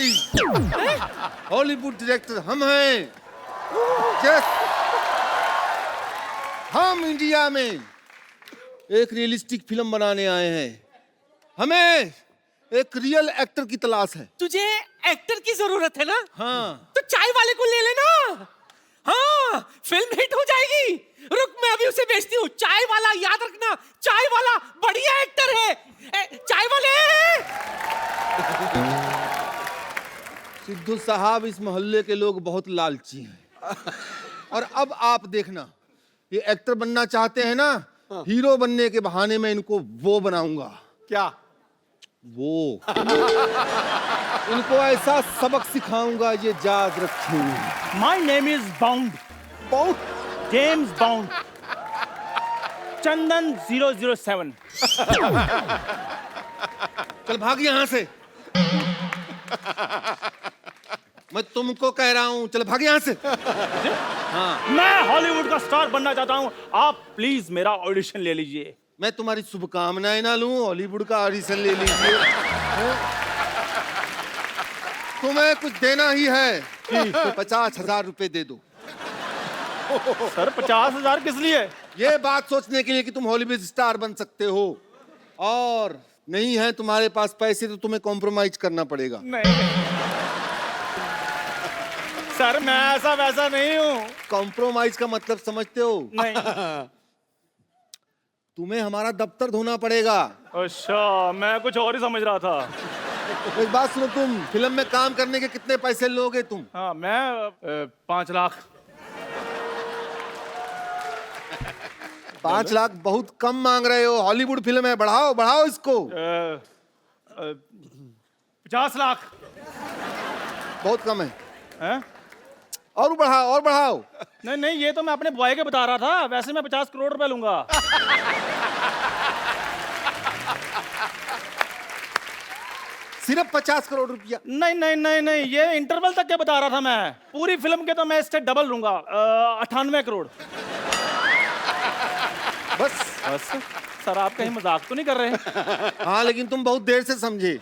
होगी। Hollywood director हम हैं। यस, हम इंडिया में एक रियलिस्टिक फिल्म बनाने आए हैं। हमें एक रियल एक्टर की तलाश है। तुझे एक्टर की जरूरत है ना? हाँ। तो चाय वाले को ले लेना। हाँ, फिल्म हिट हो जाएगी। रुक, मैं अभी उसे भेजती हूँ। चाय वाला, याद रखना, चाय वाला बढ़िया एक्टर है। चाय वाले। सिद्धू साहब, इस मोहल्ले के लोग बहुत लालची हैं। और अब आप देखना, ये एक्टर बनना चाहते हैं ना, हीरो बनने के बहाने में इनको वो बनाऊंगा। क्या? वो इनको ऐसा सबक सिखाऊंगा ये याद रखेंगे। My name is Bound. Bound? James Bound. चंदन 007. चल भाग यहाँ से। मैं तुमको कह रहा हूँ, चल भाग यहाँ से। हाँ। मैं हॉलीवुड का स्टार बनना चाहता हूँ, आप प्लीज मेरा ऑडिशन ले लीजिए। मैं तुम्हारी शुभकामनाएं ना लूं, हॉलीवुड का ऑडिशन ले लीजिए। तुम्हें कुछ देना ही है तो 50,000 रुपए दे दो। सर 50,000 किस लिए? ये बात सोचने के लिए कि तुम हॉलीवुड स्टार बन सकते हो, और नहीं है तुम्हारे पास पैसे तो तुम्हें कॉम्प्रोमाइज करना पड़ेगा। नहीं सर, मैं ऐसा वैसा नहीं हूँ। कॉम्प्रोमाइज का मतलब समझते हो? नहीं। तुम्हें हमारा दफ्तर धोना पड़ेगा। अच्छा, मैं कुछ और ही समझ रहा था। एक बात सुनो, तुम फिल्म में काम करने के कितने पैसे लोगे तुम? हाँ, मैं 5 लाख। 5 लाख बहुत कम मांग रहे हो, हॉलीवुड फिल्म है, बढ़ाओ बढ़ाओ इसको। 50 लाख। बहुत कम है। हैं? और बढ़ाओ और बढ़ाओ। नहीं नहीं, ये तो मैं अपने बॉय के बता रहा था, वैसे मैं 50 करोड़ रुपए लूंगा। सिर्फ 50 करोड़ रुपया? नहीं नहीं नहीं नहीं, ये इंटरवल तक के बता रहा था मैं। पूरी फिल्म के तो मैं इससे डबल लूंगा, 98 करोड़। बस? बस सर, आप कहीं मजाक तो नहीं कर रहे? हाँ, लेकिन तुम बहुत देर से समझे।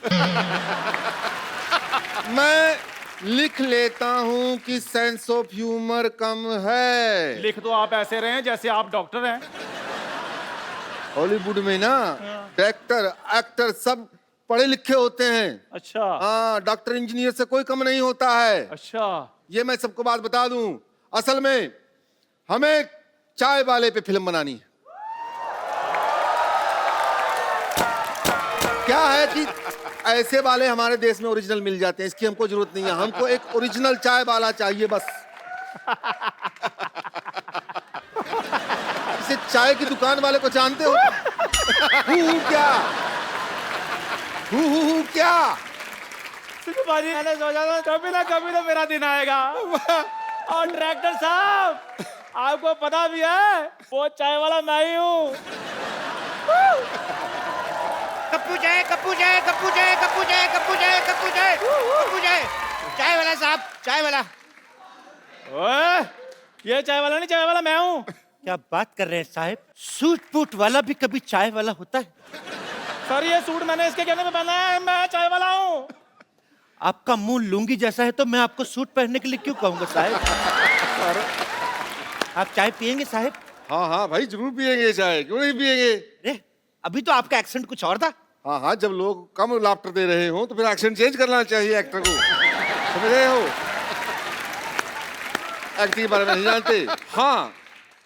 मैं लिख लेता हूँ कि सेंस ऑफ ह्यूमर कम है। लिख तो आप ऐसे रहे हैं जैसे आप डॉक्टर हैं। हॉलीवुड में ना डायरेक्टर एक्टर सब पढ़े लिखे होते हैं। अच्छा। हाँ, डॉक्टर इंजीनियर से कोई कम नहीं होता है। अच्छा। ये मैं सबको बात बता दूं। असल में हमें चाय वाले पे फिल्म बनानी है। क्या है कि ऐसे वाले हमारे देश में ओरिजिनल मिल जाते हैं, इसकी हमको जरूरत नहीं है। हमको एक ओरिजिनल चाय वाला चाहिए बस। इसे चाय की दुकान वाले को जानते हो? क्या क्या? बाजी, मैंने सोचा था कभी ना कभी तो मेरा दिन आएगा। और डायरेक्टर साहब, आपको पता भी है वो चाय वाला मैं ही हूँ। कप्पू चाय, कप्पू चाय, कप्पू चाय, कप्पू चाय, कप्पू चाय, कप्पू चाय, कप्पू चाय। चाय वाला साहब, चाय वाला। ओए, ये चाय वाला नहीं, चाय वाला मैं हूँ। क्या बात कर रहे हैं साहब? सूट बूट वाला भी कभी चाय वाला होता है? सर, ये सूट मैंने इसके कहने में पहना है, मैं चाय वाला हूँ। आपका मुंह लुंगी जैसा है तो मैं आपको सूट पहनने के लिए क्यों कहूंगा साहब? आप चाय पियेंगे साहब? हाँ हाँ भाई, जरूर पियेंगे चाय, क्यों नहीं पियेंगे? अरे, अभी तो आपका एक्सेंट कुछ और था। हाँ हाँ, जब लोग कम लाफ्टर दे रहे हो तो फिर एक्शन चेंज करना चाहिए एक्टर को। समझ रहे हो? एक्टिंग के बारे में नहीं जानते? हाँ,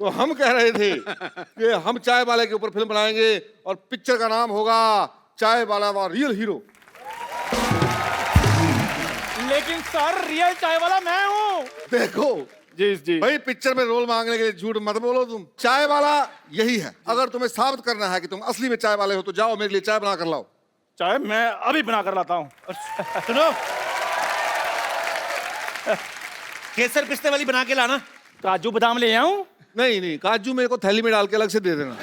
तो हम कह रहे थे कि हम चाय वाले के ऊपर फिल्म बनाएंगे और पिक्चर का नाम होगा चाय वाला वा रियल हीरो। लेकिन सर, रियल चाय वाला मैं हूँ। देखो जी जी भाई, पिक्चर में रोल मांगने के लिए झूठ मत बोलो तुम। चाय वाला यही है। अगर तुम्हें साबित करना है कि तुम असली में चाय वाले हो तो जाओ मेरे लिए चाय बना कर लाओ। चाय मैं अभी बना कर लाता हूँ। सुनो, केसर पिस्ते वाली बना के लाना। काजू बादाम ले आऊं? नहीं नहीं, काजू मेरे को थैली में डाल के अलग से दे देना।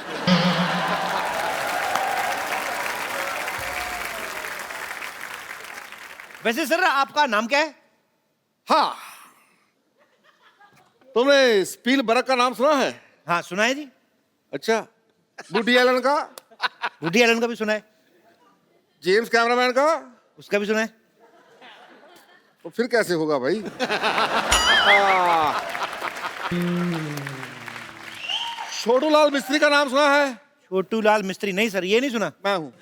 वैसे सर, आपका नाम क्या है? हाँ, तुमने स्पील बर्ग का नाम सुना है? हाँ, सुना है जी। अच्छा, वुडी एलन का? वुडी एलन का भी सुना है। जेम्स कैमरामैन का? उसका भी सुना है। तो फिर कैसे होगा भाई? छोटू लाल मिस्त्री का नाम सुना है? छोटू लाल मिस्त्री? नहीं सर, ये नहीं सुना। मैं हूँ।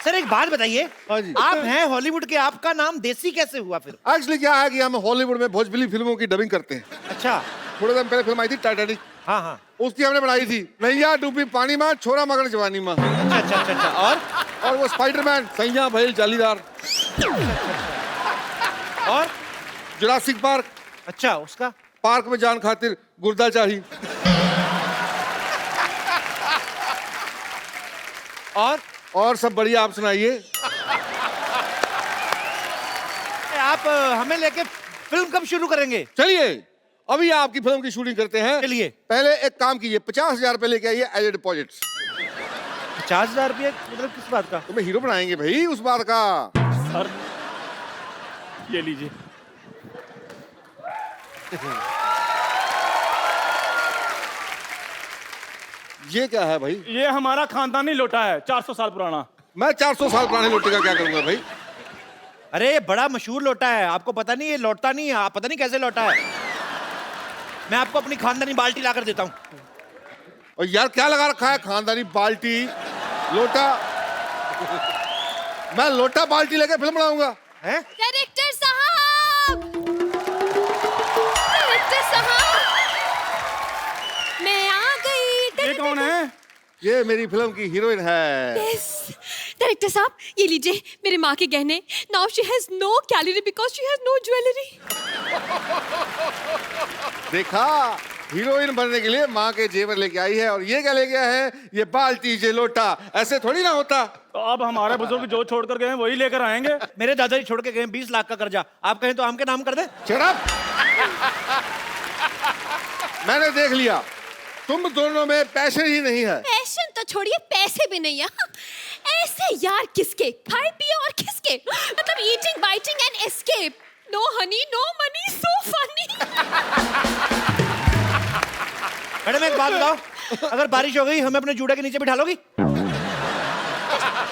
सर एक बात बताइए, हाँ जी। आप हैं हॉलीवुड के, आपका नाम देसी कैसे हुआ फिर? एक्चुअली क्या है कि हम हॉलीवुड में भोजपुरी फिल्मों की डबिंग करते हैं। अच्छा। थोड़े दिन पहले फिल्म आई थी टाइटैनिक, हाँ हाँ। उसकी हमने बनाई थी नैया डूबी पानी में, छोरा मगर जवानी में। अच्छा अच्छा अच्छा अच्छा। और वो स्पाइडरमैन सैया भैल जालीदार, और जुरासिक पार्क, अच्छा उसका? पार्क में जान खातिर गुर्दा चाहिए। और सब बढ़िया, आप सुनाइए। आप हमें लेके फिल्म कब शुरू करेंगे? चलिए अभी आपकी फिल्म की शूटिंग करते हैं। चलिए। पहले एक काम कीजिए, 50,000 रुपए लेके आइए एज ए डिपॉजिट। 50,000 रुपये मतलब किस बात का? तुम्हें हीरो बनाएंगे भाई, उस बात का। सर ये लीजिए। ये क्या है भाई? ये हमारा खानदानी लोटा है, 400 साल पुराना। मैं 400 साल पुराने लोटे का क्या करूंगा भाई? अरे ये बड़ा मशहूर लोटा है, आपको पता नहीं? ये लौटता नहीं है, आप पता नहीं कैसे लौटा है। मैं आपको अपनी खानदानी बाल्टी लाकर देता हूँ। और यार क्या लगा रखा है? खानदानी बाल्टी, लोटा। मैं लोटा बाल्टी लेके फिल्म बनाऊंगा? हैं? डायरेक्टर साहब, डायरेक्टर साहब, मैं आ गई। ये कौन है? ये मेरी फिल्म की हीरोइन है। यस डायरेक्टर साहब, ये लीजिए मेरी माँ के गहने। Now she has no calorie because she has no jewellery. देखा, हीरोइन बनने के लिए माँ के जेवर लेके आई है, और ये क्या लेके आया है? ये बाल्टी, ये लोटा। ऐसे थोड़ी ना होता। तो अब हमारे बुजुर्ग जो छोड़ कर गए हैं वही लेकर आएंगे। मेरे दादाजी छोड़ के गए 20 लाख का कर्जा, आप कहें तो आम के नाम कर दे। Shut up! मैंने देख लिया, तुम दोनों में पैसे ही नहीं है। पैशन तो छोड़िए, पैसे भी नहीं है। ऐसे यार किसके? खाए पिए और किसके? मतलब eating biting and escape. No honey no money, so funny. Madam एक बात बताओ, अगर बारिश हो गई हमें अपने जूड़े के नीचे बिठा लोगी?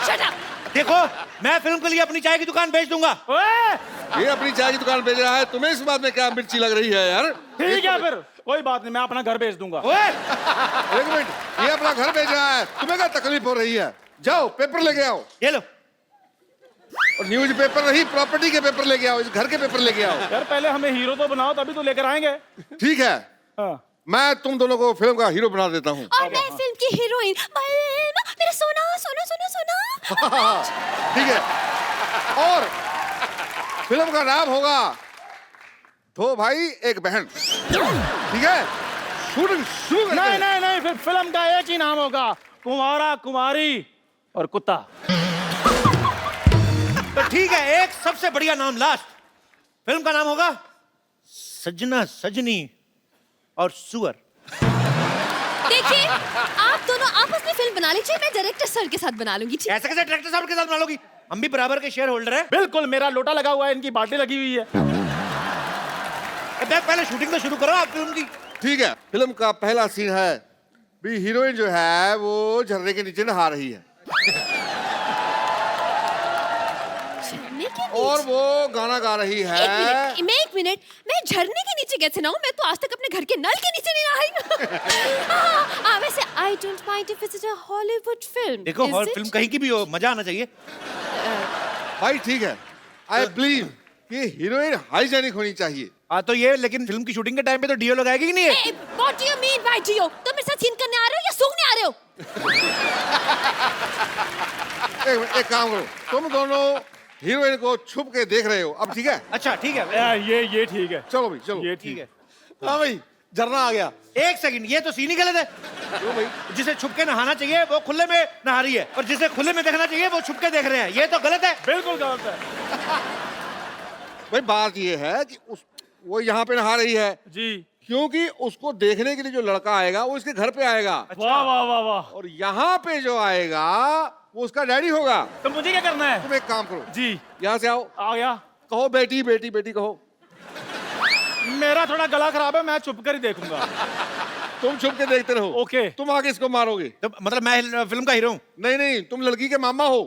Shut up. देखो, मैं फिल्म के लिए अपनी चाय की दुकान बेच दूंगा। ओए! ये अपनी चाय की दुकान बेच रहा है, तुम्हें इस बात में क्या मिर्ची लग रही है यार? ठीक है फिर, कोई बात नहीं, मैं अपना घर बेच दूंगा। ओए! एक मिनट, ये अपना घर बेच रहा है, तुम्हें क्या तकलीफ हो रही है? जाओ पेपर लेके आओ, ये लो। और न्यूज पेपर नहीं, प्रॉपर्टी के पेपर लेके आओ, इस घर के पेपर लेके आओ। यार पहले हमें हीरो तो बनाओ, तभी तो लेकर आएंगे। ठीक है, हाँ। मैं तुम दोनों को फिल्म का हीरो बना देता हूँ। और मैं फिल्म की हीरोइन। मेरा सोना सोना सोना सोना। ठीक है, और फिल्म का नाम होगा दो भाई एक बहन। ठीक है, शूटिंग शुरू करते नहीं हैं। नहीं नहीं, फिर फिल्म का एक ही नाम होगा, कुंवारा कुमारी और कुत्ता। तो ठीक है, एक सबसे बढ़िया नाम लास्ट। फिल्म का नाम होगा सजना सजनी और सुअर। देखिए, आप दोनों आपस में फिल्म बना लीजिए, मैं डायरेक्टर सर के साथ बना लूंगी। ठीक? ऐसे कैसे डायरेक्टर साहब के साथ बना लोगी? हम भी बराबर के शेयर होल्डर हैं। बिल्कुल, मेरा लोटा लगा हुआ है, इनकी बाल्टी लगी हुई है। पहले शूटिंग तो शुरू करो आप फिल्म की। ठीक है, फिल्म का पहला सीन है भी हीरोइन जो है वो झरने के नीचे नहा रही है, झरने के नीचे? और वो गाना गा रही है। एक मिनट, मैं झरने के नीचे कैसे नहाऊं? मैं तो आज तक अपने घर के नल के नीचे नहीं नहाई। वैसे I don't mind if it's a Hollywood film. देखो, हॉल फिल्म कहीं की भी हो, मजा आना चाहिए। भाई ठीक है, आई बिलीव कि हीरोइन हाइजेनिक होनी चाहिए। हाँ तो ये, लेकिन फिल्म की शूटिंग के टाइम पे तो डीओ लगाएगी कि नहीं है? What do you mean by deo? तुम मेरे साथ सीन करने आ रहे हो या सूंघने आ रहे हो? एक काम करो, तुम दोनों हीरोइन को छुप के देख रहे हो अब। ठीक है, अच्छा ठीक है, ये ठीक है। चलो भाई चलो। ये ठीक है। हाँ भाई, झरना आ गया। एक सेकंड, ये तो सीन ही गलत है। क्यों भाई? जिसे छुप के नहाना चाहिए वो खुले में नहा रही है, और जिसे खुले में देखना चाहिए वो छुप के देख रहे हैं। ये तो गलत है। बिल्कुल गलत है भाई बात ये है कि वो यहाँ पे नहा रही है जी। क्योंकि उसको देखने के लिए जो लड़का आएगा वो इसके घर पे आएगा, वाह वाह वाह वाह। और यहाँ पे जो आएगा वो उसका डैडी होगा। तो मुझे क्या करना है? तुम एक काम करो, जी यहाँ से आओ, आ गया। कहो बेटी बेटी बेटी कहो। मेरा थोड़ा गला खराब है, मैं छुप कर ही देखूंगा। तुम छुप के देखते रहो। ओके। तुम आगे इसको मारोगे। तो मतलब मैं फिल्म का हीरो हूँ? नहीं नहीं, तुम लड़की के मामा हो।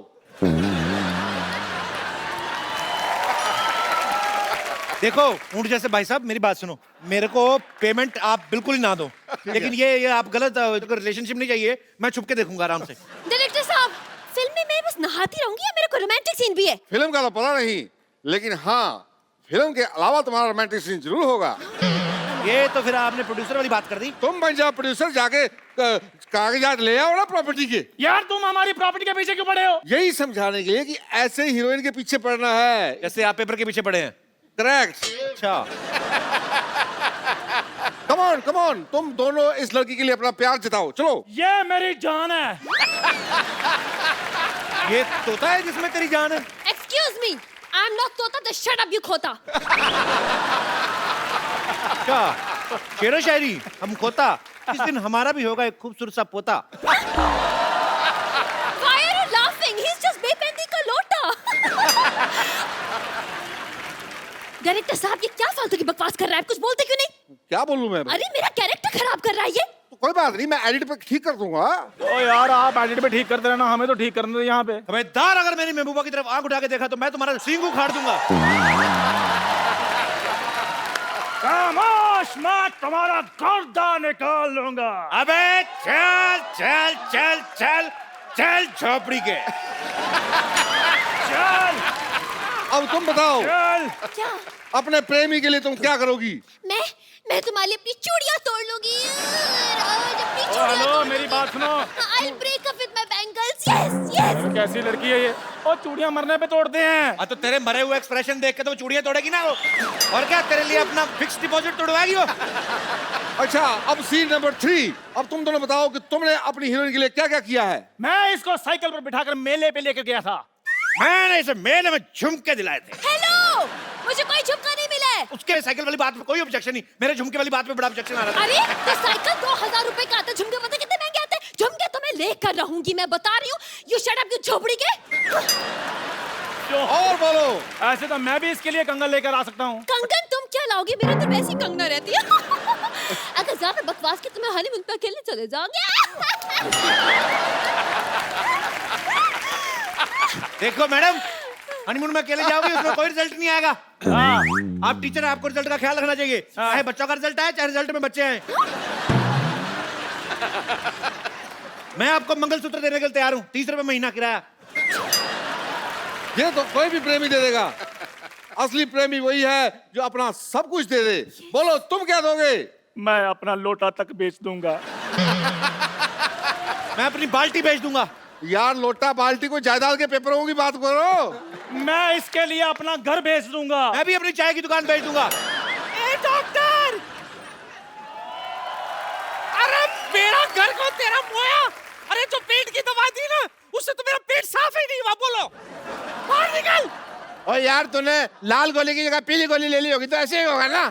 देखो ऊँट जैसे भाई साहब, मेरी बात सुनो, मेरे को पेमेंट आप बिल्कुल ही ना दो, लेकिन ये आप गलत रिलेशनशिप नहीं चाहिए, मैं छुप के देखूंगा आराम से। डायरेक्टर साहब, फिल्म में मैं बस नहाती रहूंगी या मेरे को रोमांटिक सीन भी है? फिल्म का तो पता नहीं, लेकिन हाँ फिल्म के अलावा तुम्हारा रोमांटिक सीन जरूर होगा। ये तो फिर आपने प्रोड्यूसर वाली बात कर दी। तुम बन जाओ प्रोड्यूसर, जाके कागजात ले आओ ना प्रॉपर्टी के। यार तुम हमारी प्रॉपर्टी के पीछे क्यों पड़े हो? यही समझाने के लिए कि ऐसे हीरोइन के पीछे पड़ना है। जैसे आप पेपर के पीछे पड़े हैं। करेक्ट। अच्छा, कम ऑन, तुम दोनों इस लड़की के लिए अपना प्यार जताओ, चलो। ये मेरी जान है। ये तोता है जिसमें तेरी जान है? Excuse me, I am not तोता, द शट अप यू खोता। क्या शेरो शायरी हम खोता, इस दिन हमारा भी होगा एक खूबसूरत सा पोता। Why are you laughing? He's just बेपेंदी का लोटा। डायरेक्टर साहब, ये क्या फालतू की बकवास कर रहा है? कुछ बोलते क्यों नहीं? क्या बोलूं मैं? अरे मेरा कैरेक्टर खराब कर रहा है ये। तो कोई बात नहीं, मैं एडिट पे ठीक कर दूंगा। ओ यार आप एडिट पे ठीक करते रहना, हमें तो ठीक करने दो यहाँ पे। खबरदार अगर मेरी महबूबा की तरफ आंख उठा के देखा तो मैं तुम्हारा सींग उखाड़ दूंगा। खामोश, मैं तुम्हारा गर्दा निकाल लूंगा। अबे चल चल चल चल चल झोपड़ी के। चल अब तुम बताओ, चल। क्या? अपने प्रेमी के लिए तुम क्या करोगी? मैं तुम्हारे लिए अपनी चूड़ियां तोड़ लूंगी। आज अपनी ओ चूड़ियां हेलो, तोड़ मेरी लूंगी। बात सुनो। I'll break up with my bangles. Yes, yes. कैसी लड़की है ये? ओ चूड़ियां मरने पे तोड़ते हैं। हाँ तो तेरे मरे हुए एक्सप्रेशन देख के तो वो चूड़ियां तोड़ेगी ना वो। और क्या तेरे लिए अपना फिक्स डिपॉजिट तोड़वाएगी वो। अच्छा, अब सीन नंबर 3। अब तुम दोनों बताओ कि तुमने अपनी हीरोइन के लिए क्या क्या किया है? मैं इसको साइकिल पर बिठाकर मेले पे लेकर गया था। मैंने इसे मेले में झुमके दिलाए थे। हेलो, मुझे कोई झुमका नहीं मिला है। उसके साइकिल वाली बात पे कोई ऑब्जेक्शन नहीं, मेरे झुमके वाली बात पे बड़ा ऑब्जेक्शन आ रहा था। अरे तो साइकिल 2000 रुपए का आता है, झुमके पता कितने महंगे आते हैं? झुमके तो मैं लेकर रहूंगी, मैं बता रही हूँ। यू शट अप, यू झोपड़ी के। और बोलो। ऐसे तो मैं भी इसके लिए कंगन लेकर आ सकता हूँ। कंगन तुम क्या लाओगे? मेरे तो वैसी कंगना रहती है। अगर ज्यादा बकवास की तुम्हें हनीमून पे अकेले चले जाओगे। देखो मैडम, हनीमून में अकेले जाओगे उसमें कोई रिजल्ट नहीं आएगा। हाँ। आप टीचर हैं, आपको रिजल्ट का ख्याल रखना चाहिए। चाहे बच्चों का रिजल्ट आए, चाहे रिजल्ट में बच्चे आए। मैं आपको मंगलसूत्र देने के लिए तैयार हूँ, 30 रुपए महीना किराया। ये तो कोई भी प्रेमी दे देगा। असली प्रेमी वही है जो अपना सब कुछ दे दे। बोलो तुम क्या दोगे? मैं अपना लोटा तक बेच दूंगा। मैं अपनी बाल्टी बेच दूंगा। यार लोटा बाल्टी को जायदाद के पेपरों की बात करो। मैं इसके लिए अपना घर बेच दूंगा। मैं भी अपनी चाय की दुकान बेच दूंगा। ए डॉक्टर, अरे मेरा घर को तेरा मोया। अरे जो पेट की दवा दी ना, उससे तो मेरा पेट साफ ही नहीं हुआ। बोलो, बाहर निकल। और यार तूने लाल गोली की जगह पीली गोली ले ली होगी तो ऐसे ही होगा ना।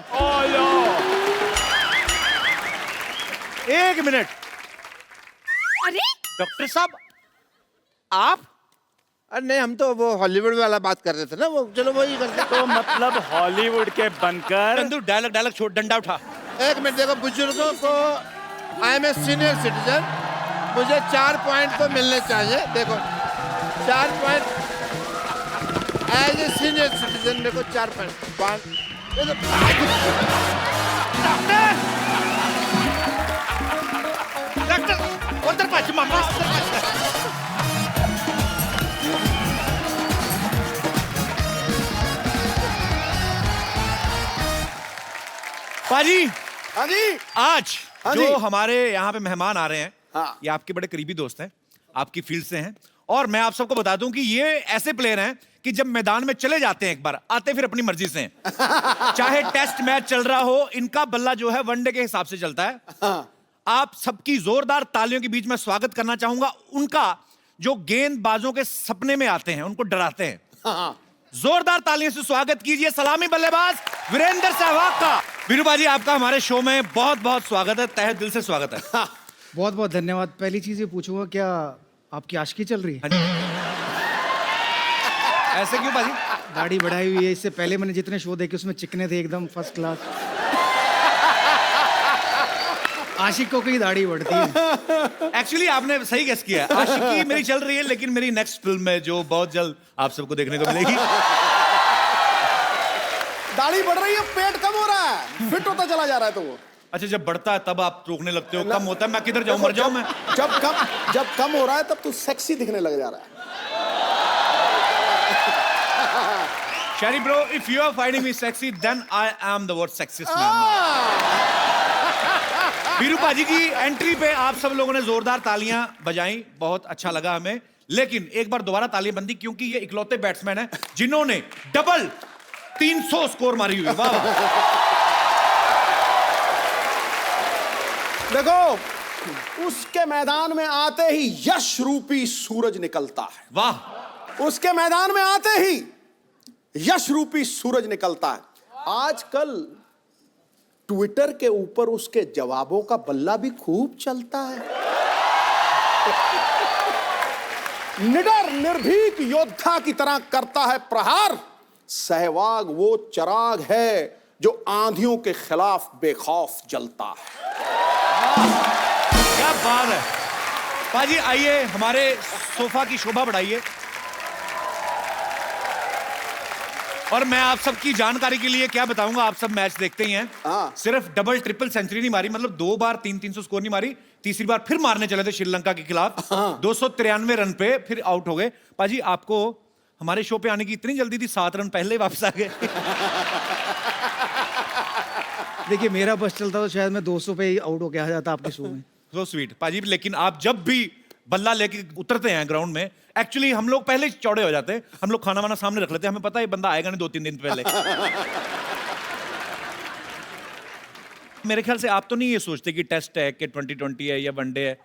एक मिनट अरे डॉक्टर साहब, आप? अरे नहीं, हम तो वो हॉलीवुड वाला बात कर रहे थे ना, वो चलो वही करते। तो मतलब हॉलीवुड के बनकर। चंदू डायलॉग छोड़, डंडा उठा। एक मिनट देखो, बुजुर्गों को I am a senior citizen, मुझे 4 पॉइंट तो मिलने चाहिए। देखो 4 point as a senior citizen, देखो 4 पॉइंट। डॉक्टर उधर पाछ मामा। पाजी, हाँ जी, आज हाँ जो जी। हमारे यहाँ पे मेहमान आ रहे हैं, हाँ। ये आपके बड़े करीबी दोस्त हैं, आपकी फील्ड से हैं। और मैं आप सबको बता दूं कि ये ऐसे प्लेयर हैं कि जब मैदान में चले जाते हैं एक बार, आते फिर अपनी मर्जी से हैं। चाहे टेस्ट मैच चल रहा हो, इनका बल्ला जो है वनडे के हिसाब से चलता है। हाँ। आप सबकी जोरदार तालियों के बीच में स्वागत करना चाहूंगा उनका, जो गेंदबाजों के सपने में आते हैं, उनको डराते हैं। हाँ। जोरदार तालियों से स्वागत कीजिए सलामी बल्लेबाज वीरेंद्र सहवाग का। वीरू बाजी, आपका हमारे शो में बहुत बहुत स्वागत है, तहे दिल से स्वागत है। बहुत बहुत धन्यवाद। पहली चीज ये पूछूंगा, क्या आपकी आशिकी चल रही है? ऐसे क्यों बाजी? दाढ़ी बढ़ाई हुई है, इससे पहले मैंने जितने शो देखे उसमें चिकने थे एकदम फर्स्ट क्लास। आशिकों की दाढ़ी बढ़ती है। एक्चुअली आपने सही गेस किया है, आशिकी मेरी चल रही है, लेकिन मेरी नेक्स्ट फिल्म में जो बहुत जल्द आप सबको देखने को मिलेगी, दाढ़ी बढ़ रही है, पेट कम हो रहा है, फिट होता चला जा रहा है तो वो। अच्छा, जब बढ़ता है तब आप रोकने लगते हो, कम होता है मैं किधर जाऊं, मर जाऊं मैं। जब कम हो रहा है तब तू सेक्सी दिखने लग जा रहा है। Sherry bro, if you are finding me sexy, then I am the world's sexiest man. Veeru पाजी की एंट्री पे आप सब लोगों ने जोरदार तालियां बजाई, बहुत अच्छा लगा हमें। लेकिन एक बार दोबारा तालियां बंदी, क्योंकि ये इकलौते बैट्समैन हैं जिन्होंने डबल 300 स्कोर मारी हुई है। वाह वाह। देखो, उसके मैदान में आते ही यश रूपी सूरज निकलता है। वाह। उसके मैदान में आते ही यश रूपी सूरज निकलता है। आजकल ट्विटर के ऊपर उसके जवाबों का बल्ला भी खूब चलता है। निडर निर्भीक योद्धा की तरह करता है प्रहार। सहवाग वो चराग है जो आंधियों के खिलाफ बेखौफ जलता है। क्या बात है पाजी, आइए हमारे सोफा की शोभा बढ़ाइए। और मैं आप सबकी जानकारी के लिए क्या बताऊंगा, आप सब मैच देखते ही हैं। हाँ। सिर्फ डबल ट्रिपल सेंचुरी नहीं मारी, मतलब 2 बार 300 स्कोर नहीं मारी, तीसरी बार फिर मारने चले थे श्रीलंका के खिलाफ। हाँ। 293 रन पे फिर आउट हो गए। पाजी, आपको हमारे शो पे आने की इतनी जल्दी थी, 7 रन पहले वापस आ गए। देखिए, मेरा बस चलता तो शायद मैं 200 पे ही आउट होके आ जाता आपके शो में। सो स्वीट पाजी, लेकिन आप जब भी बल्ला लेके उतरते हैं ग्राउंड में, एक्चुअली हम लोग पहले चौड़े हो जाते हैं। हम लोग खाना वाना सामने रख लेते हैं, हमें पता है ये बंदा आएगा नहीं 2-3 दिन पहले। मेरे ख्याल से आप तो नहीं ये सोचते कि टेस्ट है कि 2020 है या वनडे है,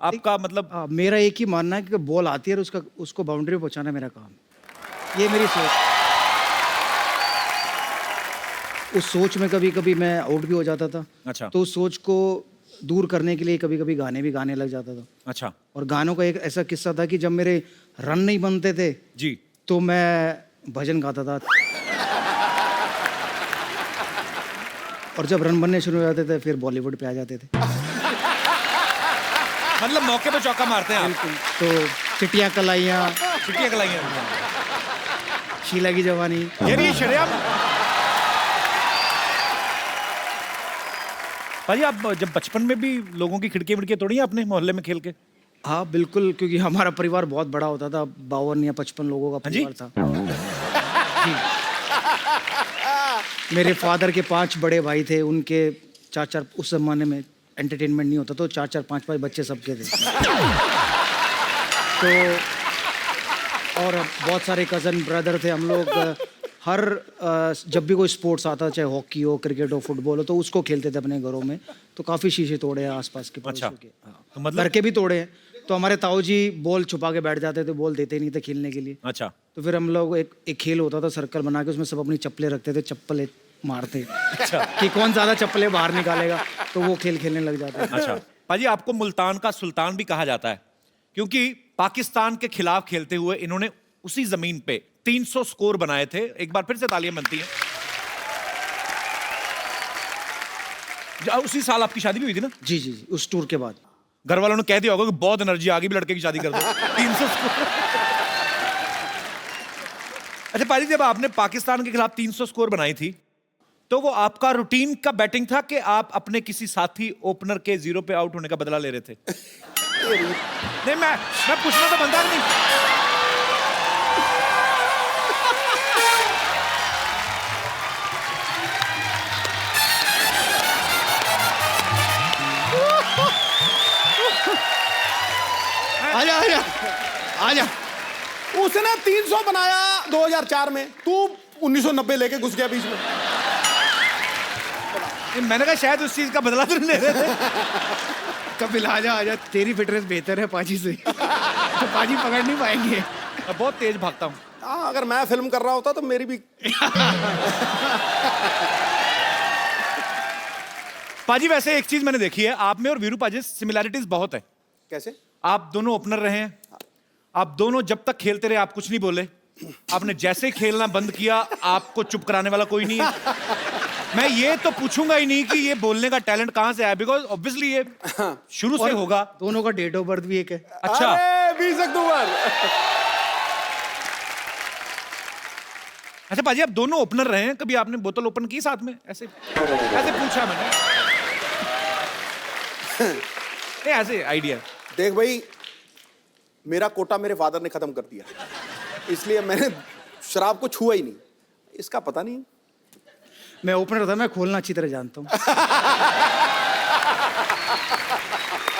आपका मतलब। मेरा एक ही मानना है कि बॉल आती है और उसको बाउंड्री पे पहुंचाना मेरा काम, ये मेरी सोच। उस सोच में कभी कभी मैं आउट भी हो जाता था। अच्छा। तो उस सोच को दूर करने के लिए कभी कभी गाने भी गाने लग जाता था। अच्छा और गानों का एक ऐसा किस्सा था कि जब मेरे रन नहीं बनते थे जी, तो मैं भजन गाता था। और जब रन बनने शुरू हो जाते थे फिर बॉलीवुड पे आ जाते थे। मतलब मौके पे चौका मारते हैं आप। तो चिट्टियां कलाइयां, छुट्टियां कलाइयां, शीला की जवानी। ये नहीं शर्म। भाई, आप जब बचपन में भी लोगों की खिड़की विड़की तोड़ी हैं अपने मोहल्ले में खेल के? हाँ बिल्कुल, क्योंकि हमारा परिवार बहुत बड़ा होता था, 52 या 55 लोगों का परिवार था। जी। मेरे फादर के 5 बड़े भाई थे, उनके 4-4, उस जमाने में एंटरटेनमेंट नहीं होता तो 4-4, 5-5 बच्चे सबके थे। तो और बहुत सारे कज़न ब्रदर थे हम लोग। हर जब भी कोई स्पोर्ट्स आता, चाहे हॉकी हो, क्रिकेट हो, फुटबॉल हो, तो उसको खेलते थे अपने घरों में। तो काफ़ी शीशे तोड़े हैं आसपास के पड़ोसियों के। हाँ। तो मतलब घर के भी तोड़े हैं। तो हमारे ताऊ जी बॉल छुपा के बैठ जाते थे, बॉल देते नहीं थे खेलने के लिए। अच्छा। तो फिर हम लोग एक खेल होता था, सर्कल बना के उसमें सब अपनी चप्पलें रखते थे, चप्पल मारते कि कौन ज्यादा चप्पलें बाहर निकालेगा, तो वो खेल खेलने लग जाते थे। अच्छा पाजी, आपको मुल्तान का सुल्तान भी कहा जाता है, क्योंकि पाकिस्तान के खिलाफ खेलते हुए इन्होंने उसी जमीन पे 300 स्कोर बनाए थे। एक बार फिर से तालियां बनती हैं। उसी साल आपकी शादी भी हुई थी ना? जी जी जी, उस टूर के बाद। घर वालों ने कह दिया होगा कि बहुत एनर्जी आ गई, भी लड़के की शादी कर दो। 300 स्कोर। अच्छा पाजी, जब आपने पाकिस्तान के खिलाफ 300 स्कोर बनाई थी, तो वो आपका रूटीन का बैटिंग था कि आप अपने किसी साथी ओपनर के 0 पे आउट होने का बदला ले रहे थे? नहीं, मैं पूछना तो बनता नहीं। आजा आजा आजा। उसने 300 बनाया 2004 में, तू 1990 लेके घुस गया बीच में। मैंने कहा शायद उस चीज का बदला तो नहीं ले रहे थे। कपिल आजा आजा, तेरी फिटनेस बेहतर है पाजी से। तो पाजी पकड़ नहीं पाएंगे। मैं बहुत तेज भागता हूँ। हाँ, अगर मैं फिल्म कर रहा होता तो मेरी भी। पाजी, वैसे एक चीज मैंने देखी है, आप में और वीरू पाजी सिमिलैरिटीज बहुत है। कैसे? आप दोनों ओपनर रहे हैं, आप दोनों जब तक खेलते रहे आप कुछ नहीं बोले। आपने जैसे खेलना बंद किया, आपको चुप कराने वाला कोई नहीं है। मैं ये तो पूछूंगा ही नहीं कि ये बोलने का टैलेंट कहां से आया, बिकॉज ऑब्वियसली ये शुरू से होगा। दोनों का डेट ऑफ बर्थ भी एक है। अच्छा। 20 अक्टूबर। अच्छा पाजी, आप दोनों ओपनर रहे हैं, कभी आपने बोतल ओपन की साथ में? ऐसे ऐसे पूछा मैंने। ऐसे आइडिया। देख भाई, मेरा कोटा मेरे फादर ने खत्म कर दिया, इसलिए मैंने शराब को छुआ ही नहीं। इसका पता नहीं। मैं ओपनर था, मैं खोलना अच्छी तरह जानता हूँ।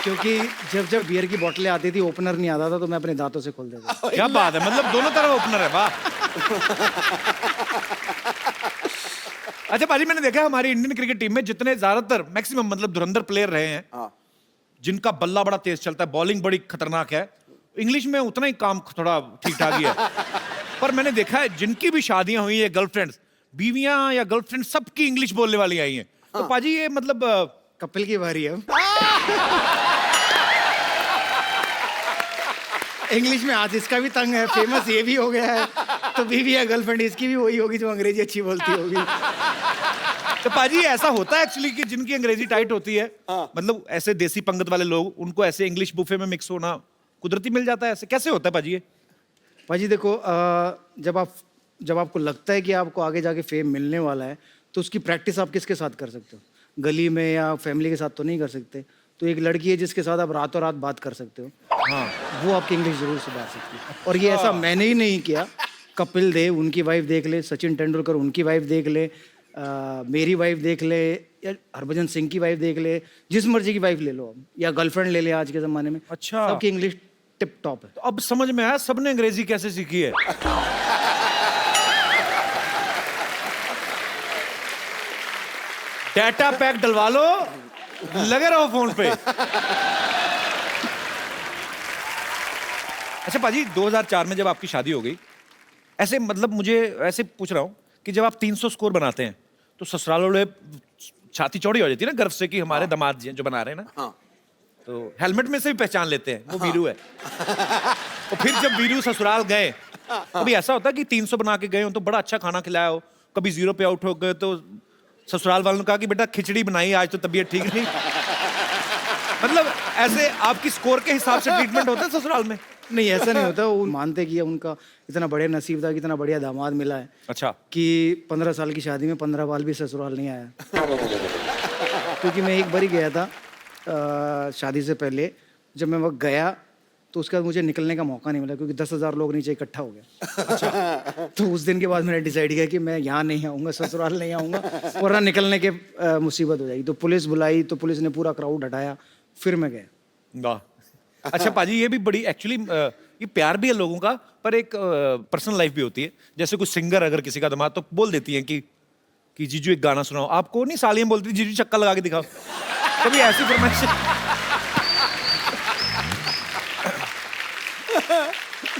क्योंकि जब जब बियर की बोतलें आती थी, ओपनर नहीं आता था, तो मैं अपने दांतों से खोल देता था। क्या बात है, मतलब दोनों तरफ ओपनर है, वाह। अच्छा पाजी, मैंने देखा हमारी इंडियन क्रिकेट टीम में जितने ज्यादातर मैक्सिमम मतलब धुरंधर प्लेयर रहे हैं, हाँ। जिनका बल्ला बड़ा तेज चलता है, बॉलिंग बड़ी खतरनाक है, इंग्लिश में उतना ही काम थोड़ा ठीक ठाक ही है। पर मैंने देखा है जिनकी भी शादियां हुई है, गर्लफ्रेंड्स, बीवियां या गर्लफ्रेंड, सबकी इंग्लिश बोलने वाली आई हैं। तो पाजी ये मतलब कपिल की बारी है। इंग्लिश में आज इसका भी तंग है, फेमस ये भी हो गया है, तो बीवी या गर्लफ्रेंड इसकी भी वही होगी जो अंग्रेजी अच्छी बोलती होगी। तो पाजी ऐसा होता है एक्चुअली कि जिनकी अंग्रेजी टाइट होती है, मतलब ऐसे देसी पंगत वाले लोग, उनको ऐसे इंग्लिश बुफे में मिक्स होना कुदरती मिल जाता है, ऐसे कैसे होता है पाजी ये? पाजी देखो, जब आपको लगता है कि आपको आगे जाके फेम मिलने वाला है, तो उसकी प्रैक्टिस आप किसके साथ कर सकते हो? गली में या फैमिली के साथ तो नहीं कर सकते। तो एक लड़की है जिसके साथ आप रातों रात बात कर सकते हो, हाँ, वो आपकी इंग्लिश जरूर सुधार सकती है। और ये ऐसा मैंने ही नहीं किया, कपिल देव उनकी वाइफ देख ले, सचिन तेंदुलकर उनकी वाइफ देख ले, मेरी वाइफ देख ले, या हरभजन सिंह की वाइफ देख ले, जिस मर्जी की वाइफ ले लो आप, या गर्लफ्रेंड ले ले आज के ज़माने में। अच्छा। सबकी इंग्लिश टिप टॉप है। तो अब समझ में आया सबने अंग्रेजी कैसे सीखी है। डाटा पैक डलवा लो, लगे रहो फोन पे। अच्छा पाजी, 2004 में जब आपकी शादी हो गई, ऐसे मतलब मुझे ऐसे पूछ रहा हूं कि जब आप 300 स्कोर बनाते हैं, तो ससुराल वाले छाती चौड़ी हो जाती है ना गर्व से कि हमारे दामाद जी जो बना रहे हैं ना। हाँ। तो हेलमेट में से भी पहचान लेते हैं वो वीरू है। और फिर जब वीरू ससुराल गए, कभी ऐसा होता है कि 300 बना के गए हो तो बड़ा अच्छा खाना खिलाया हो, कभी 0 पे आउट हो गए तो ससुराल वालों ने कहा कि बेटा खिचड़ी बनाई आज तो तबीयत ठीक नहीं। मतलब ऐसे आपकी स्कोर के हिसाब से ट्रीटमेंट होता है ससुराल में? नहीं, ऐसा नहीं होता। वो मानते कि उनका इतना बढ़िया नसीब था कि इतना बढ़िया दामाद मिला है। अच्छा। कि 15 साल की शादी में 15 बार भी ससुराल नहीं आया। क्योंकि मैं एक बार ही गया था शादी से पहले, जब मैं वक्त गया तो उसके बाद मुझे निकलने का मौका नहीं मिला, क्योंकि 10,000 लोग नीचे इकट्ठा हो गए। अच्छा। तो उस दिन के बाद मैंने डिसाइड किया कि मैं यहाँ नहीं आऊँगा, ससुराल नहीं आऊँगा, वरना निकलने के मुसीबत हो जाएगी। तो पुलिस बुलाई, तो पुलिस ने पूरा क्राउड हटाया, फिर मैं गया। वाह। अच्छा पाजी, ये भी बड़ी एक्चुअली ये प्यार भी है लोगों का, पर एक पर्सनल लाइफ भी होती है। जैसे कोई सिंगर अगर किसी का दामाद, तो बोल देती है कि जीजू एक गाना सुनाओ। आपको नहीं सालियां बोलती जीजू चक्का लगा के दिखाओ, कभी ऐसी फरमाइश?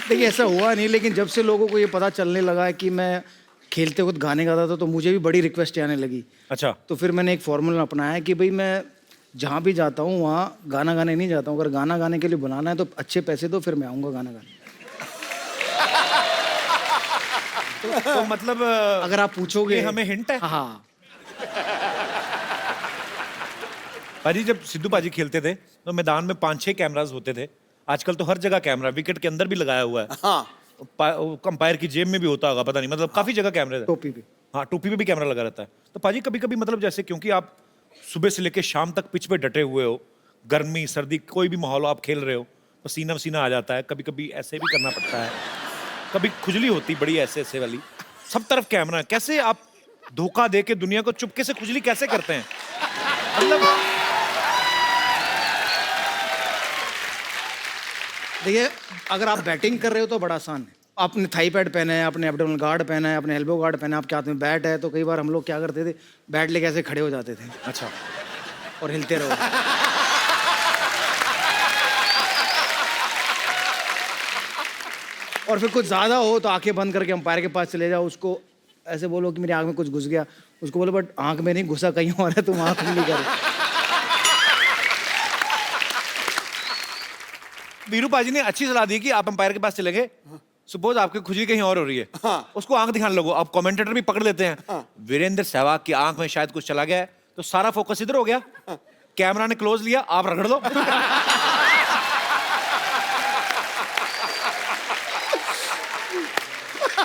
देखिए ऐसा हुआ नहीं, लेकिन जब से लोगों को ये पता चलने लगा कि मैं खेलते वक्त गाने गाता था, तो मुझे भी बड़ी रिक्वेस्ट आने लगी। अच्छा। तो फिर मैंने एक फॉर्मूला अपनाया है कि भाई मैं जहाँ भी जाता हूँ वहाँ गाना गाने नहीं जाता हूँ। अगर गाना गाने के लिए बुलाना है तो अच्छे पैसे दो, फिर मैं आऊँगा गाना गाने। तो मतलब अगर आप पूछोगे, ये हमें हिंट है। हाँ। पाजी, जब सिद्धू पाजी खेलते थे तो मैदान में 5-6 कैमरास होते थे। आजकल तो हर जगह कैमरा, विकेट के अंदर भी लगाया हुआ है। हाँ। अंपायर की जेब में भी होता होगा, पता नहीं, मतलब काफी जगह कैमरे थे। टोपी पे। हाँ, टोपी पे भी कैमरा लगा रहता है। तो पाजी कभी कभी मतलब जैसे, क्योंकि आप सुबह से लेकर शाम तक पिच पे डटे हुए हो, गर्मी सर्दी कोई भी माहौल हो, आप खेल रहे हो, पसीना वसीना आ जाता है, कभी कभी ऐसे भी करना पड़ता है, कभी खुजली होती बड़ी ऐसे ऐसे वाली, सब तरफ कैमरा है। कैसे आप धोखा दे के दुनिया को चुपके से खुजली कैसे करते हैं? मतलब देखिए, अगर आप बैटिंग कर रहे हो तो बड़ा आसान है। आपने थाई पैड पहना है, आपने एब्डोमिनल गार्ड पहना है, आपने एल्बो गार्ड पहना है, आपके हाथ में बैट है, तो कई बार हम लोग क्या करते थे, बैट लेके ऐसे खड़े हो जाते थे। अच्छा। और हिलते रहो। और फिर कुछ ज्यादा हो तो आंखें बंद करके अंपायर के पास चले जाओ, उसको ऐसे बोलो कि मेरी आंख में कुछ घुस गया, उसको बोलो बट आंख में नहीं घुसा, कहीं और है, तुम आंख नहीं करो। वीरू पाजी ने अच्छी सलाह दी कि आप अंपायर के पास चले गए, सपोज आपकी खुजली कहीं और हो रही है, हाँ। उसको आंख दिखाने लगो। अब कमेंटेटर भी पकड़ लेते हैं, हाँ। वीरेंद्र सहवाग की आंख में शायद कुछ चला गया है, तो सारा फोकस इधर हो गया, कैमरा ने क्लोज लिया, आप रगड़ लो।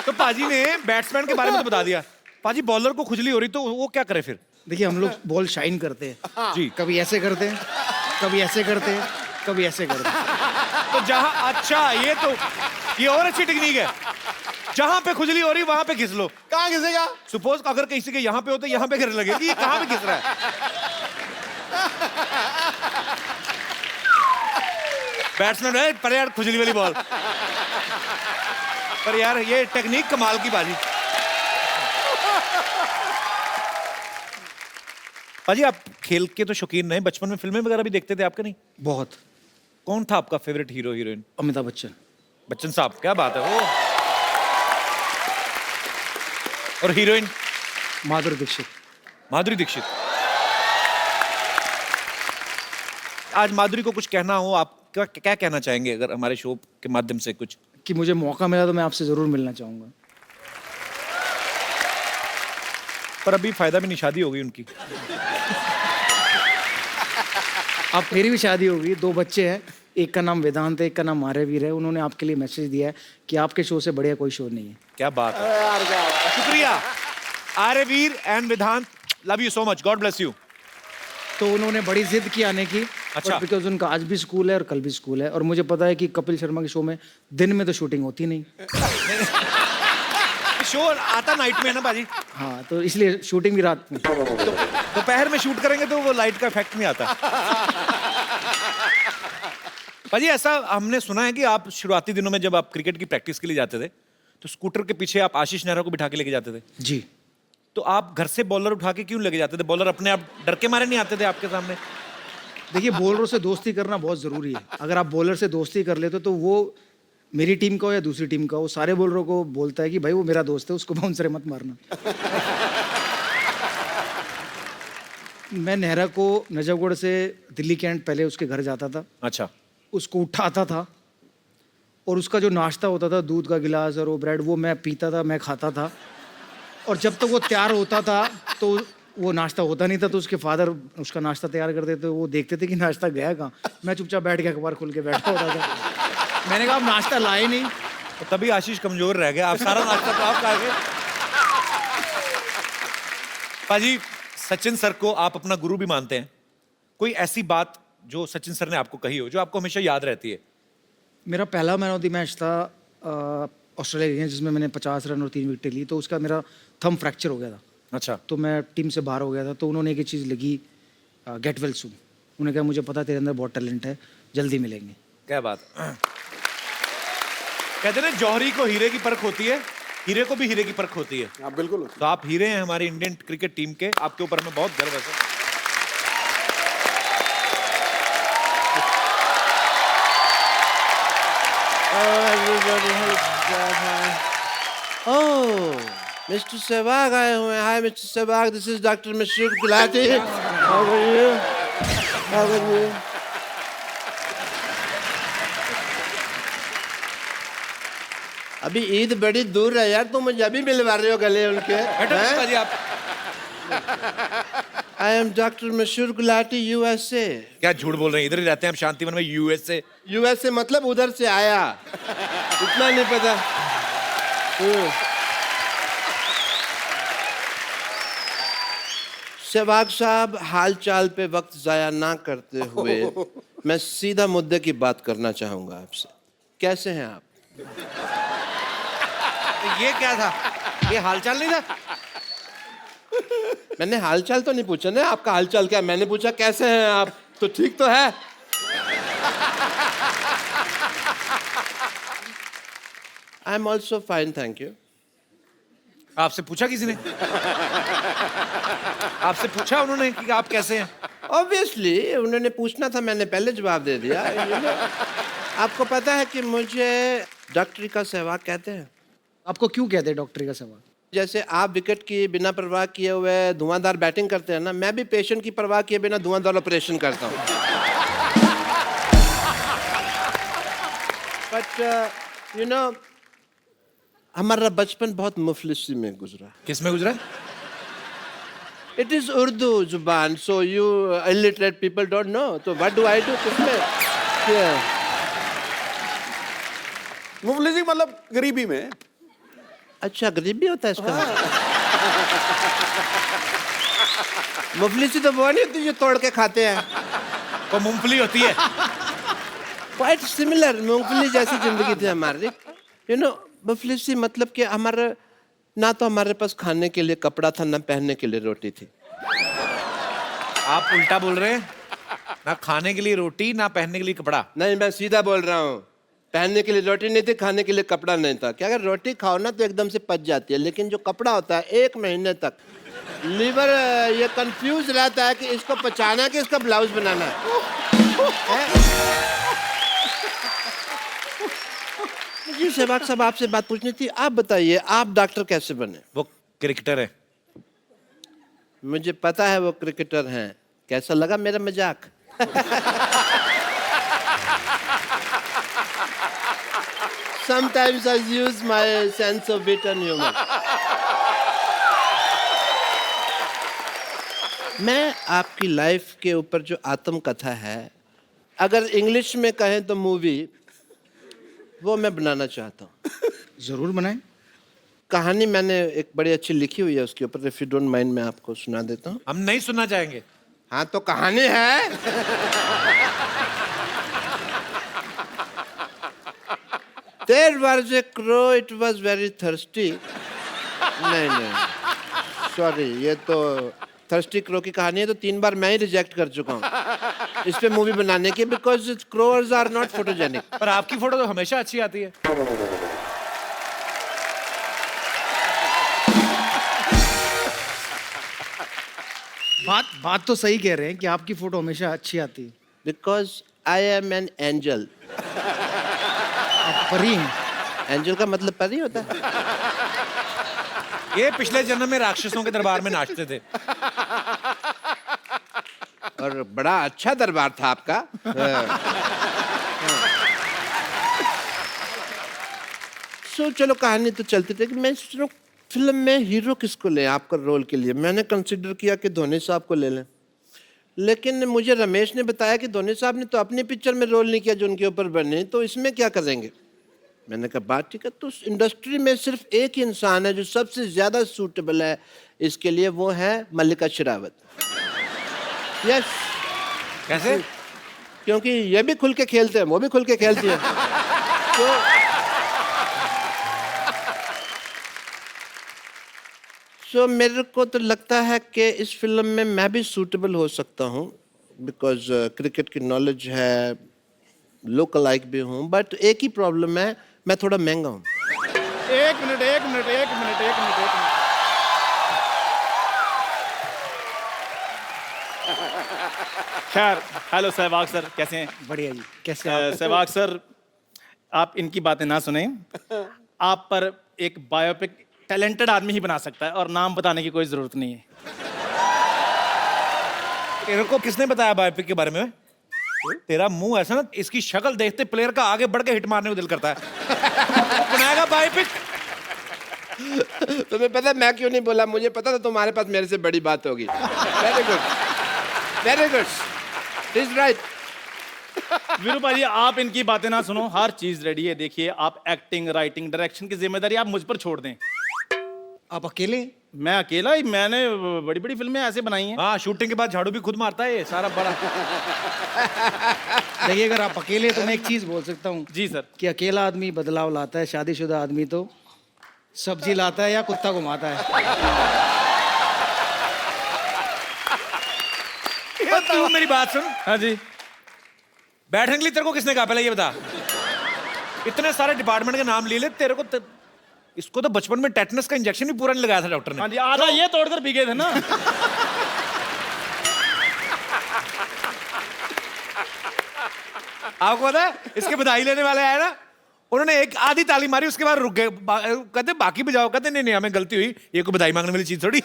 तो पाजी ने बैट्समैन के बारे में तो बता दिया, पाजी बॉलर को खुजली हो रही तो वो क्या करे फिर? देखिए हम लोग बॉल शाइन करते हैं जी। कभी ऐसे करते हैं, कभी ऐसे करते हैं, कभी ऐसे करते हैं। तो जहां, अच्छा ये और अच्छी टेक्निक है, जहां पे खुजली हो रही वहां पे घिस लो। कहाँ घिसेगा? सपोज अगर किसी के यहाँ पे हो तो यहाँ पे गिरने लगे कि ये कहाँ पे घिस रहा है। बैट्समैन है पर यार खुजली वाली बॉल, पर यार ये टेक्निक कमाल की बाजी। पाजी आप खेल के तो शौकीन नहीं, बचपन में फिल्में वगैरह भी देखते थे आपके? नहीं। बहुत। कौन था आपका favourite hero heroine? Amitabh Bachchan. Bachchan साहब, क्या बात है वो। और हीरोइन? माधुरी दीक्षित। माधुरी दीक्षित। आज माधुरी को कुछ कहना हो, आप क्या कहना चाहेंगे अगर हमारे शो के माध्यम से कुछ? कि मुझे मौका मिला तो मैं आपसे जरूर मिलना चाहूंगा। पर अभी फायदा भी नहीं, शादी हो गई उनकी। अब मेरी भी शादी हो गई, 2 बच्चे हैं, एक का नाम वेदांत है, एक का नाम आर्यवीर है। उन्होंने आपके लिए मैसेज दिया है कि आपके शो से बढ़िया कोई शो नहीं है। क्या बात है, शुक्रिया Aryaveer and Vedant, love you so much, God bless you. तो उन्होंने बड़ी जिद की आने की। अच्छा। बिकॉज उनका आज भी स्कूल है और कल भी स्कूल है, और मुझे पता है कि कपिल शर्मा के शो में दिन में तो शूटिंग होती नहीं। शो आता नाइट में है ना बाजी। हाँ, तो इसलिए शूटिंग भी रात में। दोपहर में शूट करेंगे तो वो लाइट का इफेक्ट नहीं आता। पाजी ऐसा हमने सुना है कि आप शुरुआती दिनों में जब आप क्रिकेट की प्रैक्टिस के लिए जाते थे तो स्कूटर के पीछे आप आशीष नेहरा को बिठा के लेके जाते थे। जी। तो आप घर से बॉलर उठा के क्यों लेके जाते थे? बॉलर अपने आप डर के मारे नहीं आते थे आपके सामने? देखिए बॉलरों से दोस्ती करना बहुत ज़रूरी है। अगर आप बॉलर से दोस्ती कर लेते तो वो मेरी टीम का हो या दूसरी टीम का हो, सारे बॉलरों को बोलता है कि भाई वो मेरा दोस्त है, उसको बाउंसरे मत मारना। मैं नेहरा को नजफगढ़ से दिल्ली कैंट पहले उसके घर जाता था। अच्छा। उसको उठाता था और उसका जो नाश्ता होता था, दूध का गिलास और वो ब्रेड, वो मैं पीता था, मैं खाता था। और जब तक वो तैयार होता था तो वो नाश्ता होता नहीं था, तो उसके फादर उसका नाश्ता तैयार करते थे। वो देखते थे कि नाश्ता गया कहाँ। मैं चुपचाप बैठ के अखबार खोल के बैठा होता था। मैंने कहा आप नाश्ता लाए नहीं। तो तभी आशीष कमजोर रह गया, आप सारा नाश्ता तो आप खा गए। पाजी सचिन सर को आप अपना गुरु भी मानते हैं, कोई ऐसी बात जो सचिन सर ने आपको कही हो जो आपको हमेशा याद रहती है? मेरा पहला मैन ऑफ द मैच था ऑस्ट्रेलिया के, जिसमें मैंने 50 रन और 3 विकेटें ली। तो उसका मेरा थंब फ्रैक्चर हो गया था। अच्छा। तो मैं टीम से बाहर हो गया था। तो उन्होंने एक चीज़ लगी, गेट वेल सून। उन्होंने कहा मुझे पता तेरे अंदर बहुत टैलेंट है, जल्दी मिलेंगे। क्या बात। कहते हैं जौहरी को हीरे की परख होती है, हीरे को भी हीरे की परख होती है। हाँ बिल्कुल। तो आप हीरे हैं हमारी इंडियन क्रिकेट टीम के, आपके ऊपर हमें बहुत गर्व है सर। Oh, Mr. Sehwag आए हुए हैं। Hi, Mr. Sehwag. This is Dr. Mashroor Gulati. How are you? How are you? अभी ईद बड़ी दूर है यार, तुम मुझे अभी मिलवा रहे हो गले उनके? पाजी आप I am Dr. Mashroor Gulati, USA. क्या झूठ बोल रहे हैं, इधर ही रहते हैं हम शांतिवन में, यूएसए। USA मतलब उधर से आया, इतना नहीं पता। सहवाग साहब, हाल चाल पे वक्त जाया ना करते हुए मैं सीधा मुद्दे की बात करना चाहूंगा आपसे। कैसे हैं आप? ये क्या था? ये हालचाल नहीं था? मैंने हालचाल तो नहीं पूछा ना, आपका हालचाल क्या? मैंने पूछा कैसे हैं आप, तो ठीक तो है। I am also fine, thank you. आपसे पूछा किसी ने? आपसे पूछा उन्होंने कि आप कैसे हैं? ऑब्वियसली उन्होंने पूछना था, मैंने पहले जवाब दे दिया। आपको पता है कि मुझे डॉक्टरी का सहवाग कहते हैं। आपको क्यों कहते हैं डॉक्टरी का सहवाग? जैसे आप विकेट की बिना परवाह किए हुए धुआंधार बैटिंग करते हैं ना, मैं भी पेशेंट की परवाह किए बिना धुआंधार ऑपरेशन करता हूँ। बट यू नो, हमारा बचपन बहुत मुफलिसी में गुजरा। किस में गुजरा? इट इज उर्दू जुबान, so you illiterate people don't know. तो व्हाट डू आई डू? किसमें मुफलिसी मतलब गरीबी में। अच्छा गरीब भी होता है इसका? मुफलिसी तो वो नहीं होती जो तोड़ के खाते हैं। वो मूंगफली होती है। क्वाइट सिमिलर, मूंगफली जैसी जिंदगी थी हमारी। यू नो, मुफलिसी मतलब कि हमारे ना तो हमारे पास खाने के लिए कपड़ा था, ना पहनने के लिए रोटी थी। आप उल्टा बोल रहे हैं। ना खाने के लिए रोटी, ना पहनने के लिए कपड़ा। नहीं, मैं सीधा बोल रहा हूँ। पहनने के लिए रोटी नहीं थी, खाने के लिए कपड़ा नहीं था। क्या अगर रोटी खाओ ना तो एकदम से पच जाती है, लेकिन जो कपड़ा होता है 1 महीने तक लीवर ये कंफ्यूज रहता है कि इसको पचाना है कि इसका ब्लाउज बनाना है। जी सहवाग साहब, आपसे बात पूछनी थी। आप बताइए, आप डॉक्टर कैसे बने? वो क्रिकेटर है। मुझे पता है वो क्रिकेटर हैं। कैसा लगा मेरा मजाक? Sometimes I use my sense of wit and humor. मैं आपकी लाइफ के ऊपर जो आत्मकथा है, अगर इंग्लिश में कहें तो मूवी, वो मैं बनाना चाहता हूँ। जरूर बनाएं। कहानी मैंने एक बड़ी अच्छी लिखी हुई है उसके ऊपर। इफ यू डोंट माइंड मैं आपको सुना देता हूँ। हम नहीं सुनना चाहेंगे। हाँ तो कहानी है। There was a crow, it was very thirsty. नहीं, सॉरी, ये तो थर्स्टी क्रो की कहानी है, तो 3 बार मैं ही रिजेक्ट कर चुका हूँ इस पे मूवी बनाने की, because crows are not photogenic. पर आपकी फोटो तो हमेशा अच्छी आती है। बात तो सही कह रहे हैं कि आपकी फोटो हमेशा अच्छी आती है। Because I am an angel. आप परी हैं। एंजल का मतलब परी होता है। ये पिछले जन्म में राक्षसों के दरबार में नाचते थे। और बड़ा अच्छा दरबार था आपका। सो चलो कहानी तो चलती थी कि मैं सोच रहा हूँ फिल्म में हीरो किसको लें आपका रोल के लिए। मैंने कंसिडर किया कि धोनी साहब को ले लें, लेकिन मुझे रमेश ने बताया कि धोनी साहब ने तो अपनी पिक्चर में रोल नहीं किया जो उनके ऊपर बने, तो इसमें क्या करेंगे। मैंने कहा बात ठीक है, तो उस इंडस्ट्री में सिर्फ एक ही इंसान है जो सबसे ज्यादा सूटेबल है इसके लिए, वो है मल्लिका शेरावत। यस। कैसे? क्योंकि ये भी खुल के खेलते हैं, वो भी खुल के खेलती है। तो मेरे को तो लगता है कि इस फिल्म में मैं भी सूटेबल हो सकता हूँ, बिकॉज क्रिकेट की नॉलेज है, लोकल लाइक भी हूँ, बट एक ही प्रॉब्लम है, मैं थोड़ा महंगा हूँ। एक मिनट। खैर, हेलो सहवाग सर, कैसे हैं? बढ़िया जी, कैसे आप? सहवाग सर, आप इनकी बातें ना सुने। आप पर एक बायोपिक टैलेंटेड आदमी ही बना सकता है, और नाम बताने की कोई जरूरत नहीं है। तेरे को किसने बताया बायोपिक के बारे में? तेरा मुंह ऐसा ना, इसकी शक्ल देखते प्लेयर का आगे बढ़ के हिट मारने को दिल करता है। बनाएगा बायोपिक। तुम्हें पता है मैं क्यों नहीं बोला? मुझे पता था तुम्हारे पास मेरे से बड़ी बात होगी। Very good, very good, is right. Veeru भाई, आप इनकी बातें ना सुनो, हर चीज रेडी है। देखिए, आप एक्टिंग, राइटिंग, डायरेक्शन की जिम्मेदारी आप मुझ पर छोड़ दें। आप अकेले? मैं अकेला ही, मैंने बड़ी बड़ी फिल्में ऐसे बनाई हैं। हाँ, शूटिंग के बाद झाड़ू भी खुद मारता है ये सारा बड़ा। देखिए, अगर आप अकेले तो मैं एक चीज बोल सकता हूँ जी सर। कि अकेला आदमी बदलाव लाता है, शादीशुदा आदमी तो सब्जी लाता है या कुत्ता घुमाता है। तू मेरी बात सुन। हाँ जी। बैठने के लिए तेरे को किसने कहा, पहले ये बता। इतने सारे डिपार्टमेंट के नाम ले ले, तेरे को इसको तो बचपन में टेटनस का इंजेक्शन भी पूरा नहीं लगाया था डॉक्टर ने। हाँ जी, आधा ये तोड़कर पी गए थे ना। आपको पता है, इसके बधाई लेने वाले आए ना, उन्होंने एक आधी ताली मारी, उसके बाद रुक गए। कहते बाकी बजाओ, कहते नहीं नहीं हमें गलती हुई, ये कोई बधाई मांगने वाली चीज थोड़ी।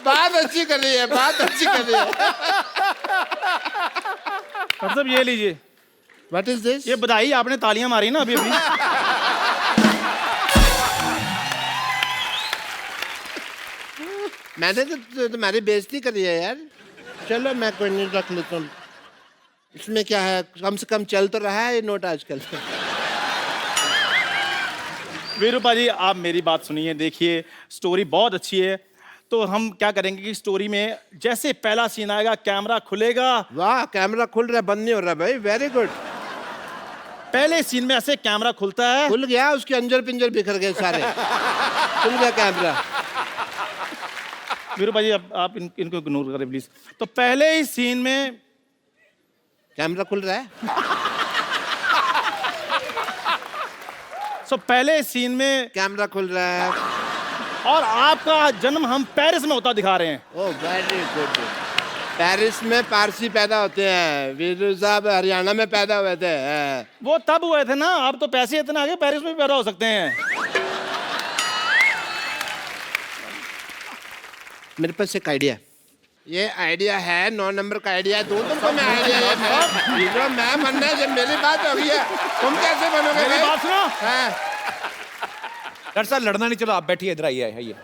बात अच्छी कर रही है, बात अच्छी कर रही है। मतलब ये लीजिए, व्हाट इज दिस? ये बधाई आपने तालियां मारी ना अभी अभी। मैंने तो तुम्हारी बेइज्जती करी है यार। चलो मैं कोई नहीं रख लेता हूँ। इसमें क्या है, कम से कम चल तो रहा है ये नोट आजकल। वीरूपा जी आप मेरी बात सुनिए, देखिए स्टोरी बहुत अच्छी है, तो हम क्या करेंगे कि स्टोरी में जैसे पहला सीन आएगा कैमरा खुलेगा, वाह, कैमरा खुल रहा है, बंद नहीं हो रहा भाई, वेरी गुड। पहले सीन में ऐसे कैमरा खुलता है, खुल गया, उसके अंजर पिंजर बिखर गए सारे। खुल गया कैमरा। वीरूपा जी आप इनको इग्नोर करें प्लीज। तो पहले ही सीन में कैमरा खुल रहा है। पहले सीन में कैमरा खुल रहा है। और आपका जन्म हम पेरिस में होता दिखा रहे हैं। Oh very good. पेरिस में पारसी पैदा होते हैं, वीरू साहब हरियाणा में पैदा हुए थे। वो तब हुए थे ना, अब तो पैसे इतने आगे पेरिस में भी पैदा हो सकते हैं। मेरे पास एक आइडिया है। ये आइडिया है 9 नंबर का आइडिया है। दूं तुमको मैं आइडिया, ये मैं बनना है। जब मेरी बात हो गई है, तुम कैसे बनोगे? मेरी बात सुनो। हाँ। डॉक्टर साहब लड़ना नहीं, चलो आप बैठिए, इधर आइए।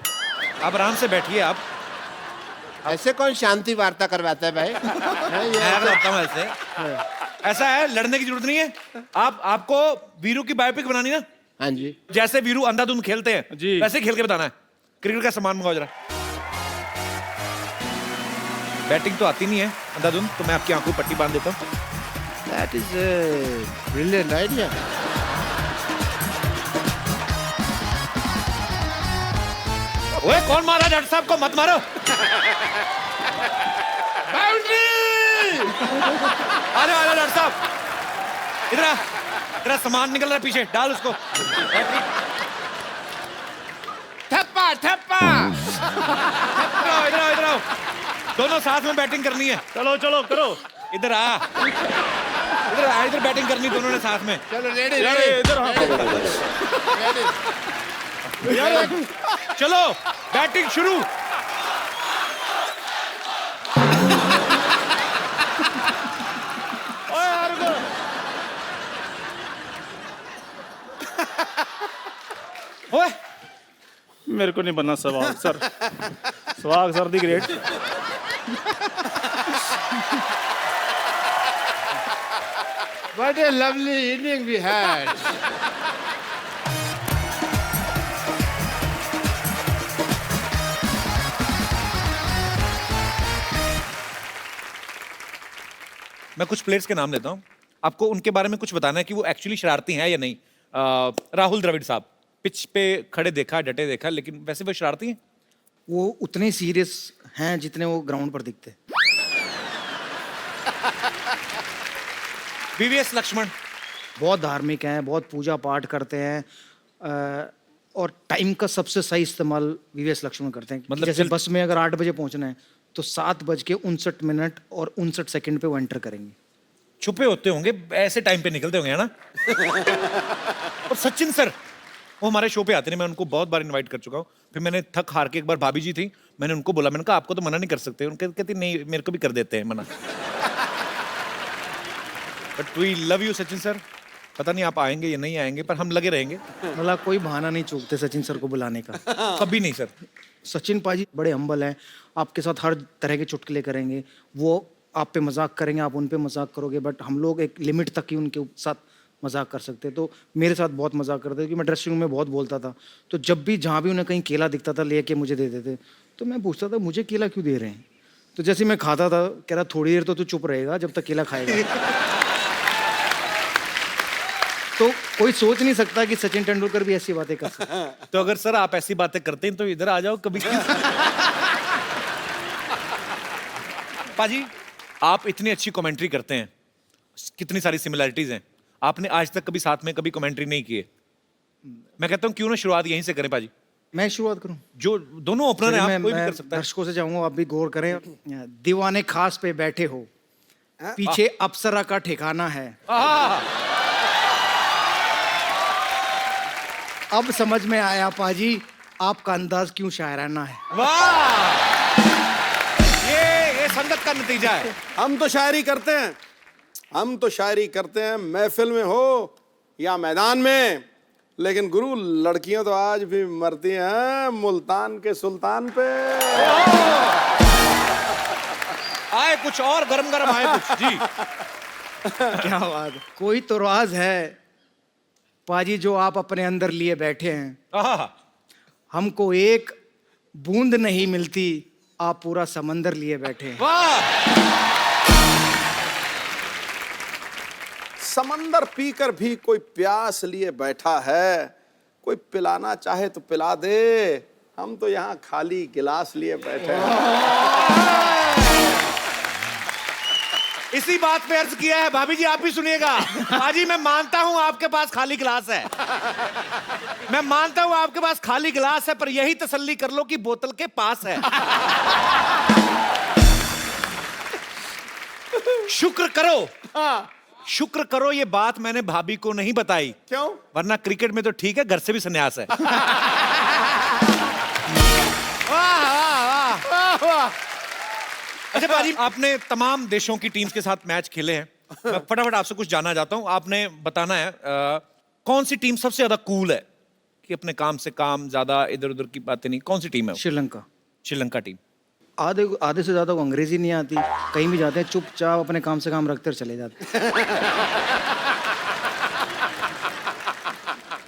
आप आराम से बैठिए। आप ऐसे कौन शांति वार्ता करवाता है भाई? हाँ, ये मैं करता हूँ ऐसे। ऐसा है, लड़ने की जरूरत नहीं है। आपको वीरू की बायोपिक बनानी ना, हाँ जी। जैसे वीरू अंधाधुंध खेलते हैं जी। वैसे खेल के बताना है। क्रिकेट का सामान मंगाओ जरा। बैटिंग तो आती नहीं है अंधाधुंध, तो मैं आपकी आंखों में पट्टी बांध देता हूँ। That is a brilliant idea. ओए कौन मारा डॉक्टर साहब को? मत मारो। बाउंड्री! आ जाओ डॉक्टर साहब, इधर आ। तेरा सामान निकल रहा है पीछे, डाल उसको। ठप्पा ठप्पा। इधर आओ। दोनों साथ में बैटिंग करनी है। चलो करो। इधर आ, इधर बैटिंग करनी दोनों ने साथ में। चलो रेडी इधर चलो बैटिंग शुरू। ओए मेरे को नहीं बनना Sehwag sir. Sehwag sir the great. What a lovely evening we had. मैं कुछ प्लेयर्स के नाम लेता हूँ, आपको उनके बारे में कुछ बताना है कि वो एक्चुअली शरारती हैं या नहीं। राहुल द्रविड़ साहब, पिच पे खड़े देखा, डटे देखा, लेकिन वैसे वो शरारती हैं? वो उतने सीरियस हैं जितने वो ग्राउंड पर दिखते हैं। वीवीएस लक्ष्मण बहुत धार्मिक हैं, बहुत पूजा पाठ करते हैं, और टाइम का सबसे सही इस्तेमाल वीवीएस लक्ष्मण करते हैं। मतलब जैसे बस में अगर 8 बजे पहुंचना है तो 7:59 और 59 सेकंड पे वो एंटर करेंगे। छुपे होते होंगे, ऐसे टाइम पे निकलते होंगे, है ना? और सचिन सर, वो हमारे शो पे आते हैं, मैं उनको बहुत बार इनवाइट कर चुका हूँ। फिर मैंने थक हार के, एक बार भाभी जी थी, मैंने उनको बोला, मैंने कहा आपको तो मना नहीं कर सकते। उनके कहती नहीं, मेरे को भी कर देते हैं मना। But we love you Sachin sir. पता नहीं आप आएंगे या नहीं आएंगे, पर हम लगे रहेंगे। मतलब कोई बहाना नहीं चूकते सचिन सर को बुलाने का। कभी नहीं सर। सचिन पाजी बड़े हम्बल हैं, आपके साथ हर तरह के चुटकुले करेंगे। वो आप पे मजाक करेंगे, आप उन पे मजाक करोगे, बट हम लोग एक लिमिट तक ही उनके साथ मजाक कर सकते। तो मेरे साथ बहुत मजाक करते, क्योंकि मैं ड्रेसिंग रूम में बहुत बोलता था। तो जब भी जहाँ भी उन्हें कहीं केला दिखता था, लेके मुझे दे देते। तो मैं पूछता था मुझे केला क्यों दे रहे हैं? तो जैसे मैं खाता था, कह रहा थोड़ी देर तो तू चुप रहेगा जब तक केला खाएगा। तो कोई सोच नहीं सकता कि सचिन तेंदुलकर भी ऐसी बातें कर सकते। तो अगर सर आप ऐसी बातें करते हैं तो इधर आ जाओ कभी। पाजी, आप इतनी अच्छी कमेंट्री करते हैं, कितनी सारी सिमिलैरिटीज हैं, आपने आज तक कभी साथ में कभी कमेंट्री नहीं की है। मैं कहता हूँ क्यों ना शुरुआत यहीं से करें पाजी। मैं शुरुआत करूं? जो दोनों ओपनर हैं, आप कोई भी मैं कर सकता है। दर्शकों से चाहूंगा आप भी गौर करें। दीवाने खास पे बैठे हो, पीछे अप्सरा का ठिकाना है। अब समझ में आया पाजी आपका अंदाज क्यों शायराना है। वाह, ये संगत का नतीजा है। हम तो शायरी करते हैं, महफिल में हो या मैदान में। लेकिन गुरु, लड़कियां तो आज भी मरती हैं मुल्तान के सुल्तान पे। आए कुछ और गरम गरम आए कुछ जी। क्या बात है। कोई तो राज है पाजी जो आप अपने अंदर लिए बैठे हैं। आहा, हमको एक बूंद नहीं मिलती, आप पूरा समंदर लिए बैठे हैं। वाह। समंदर पीकर भी कोई प्यास लिए बैठा है, कोई पिलाना चाहे तो पिला दे, हम तो यहाँ खाली गिलास लिए बैठे हैं। इसी बात पे अर्ज किया है। भाभी जी आप भी सुनिएगा। बाजी मैं मानता हूं आपके पास खाली गिलास है, मैं मानता हूं आपके पास खाली गिलास है, पर यही तसल्ली कर लो कि बोतल के पास है। शुक्र करो, शुक्र करो ये बात मैंने भाभी को नहीं बताई। क्यों? वरना क्रिकेट में तो ठीक है, घर से भी संन्यास है। अच्छा बाजी, आपने तमाम देशों की टीम्स के साथ मैच खेले हैं। मैं फटाफट आपसे कुछ जानना चाहता हूं। आपने बताना है कौन सी टीम सबसे ज्यादा कूल है, कि अपने काम से काम, ज्यादा इधर उधर की बातें नहीं। कौन सी टीम है वो? श्रीलंका। श्रीलंका टीम। आधे से ज्यादा को अंग्रेजी नहीं आती, कहीं भी जाते हैं चुपचाप अपने काम से काम रखते और चले जाते हैं।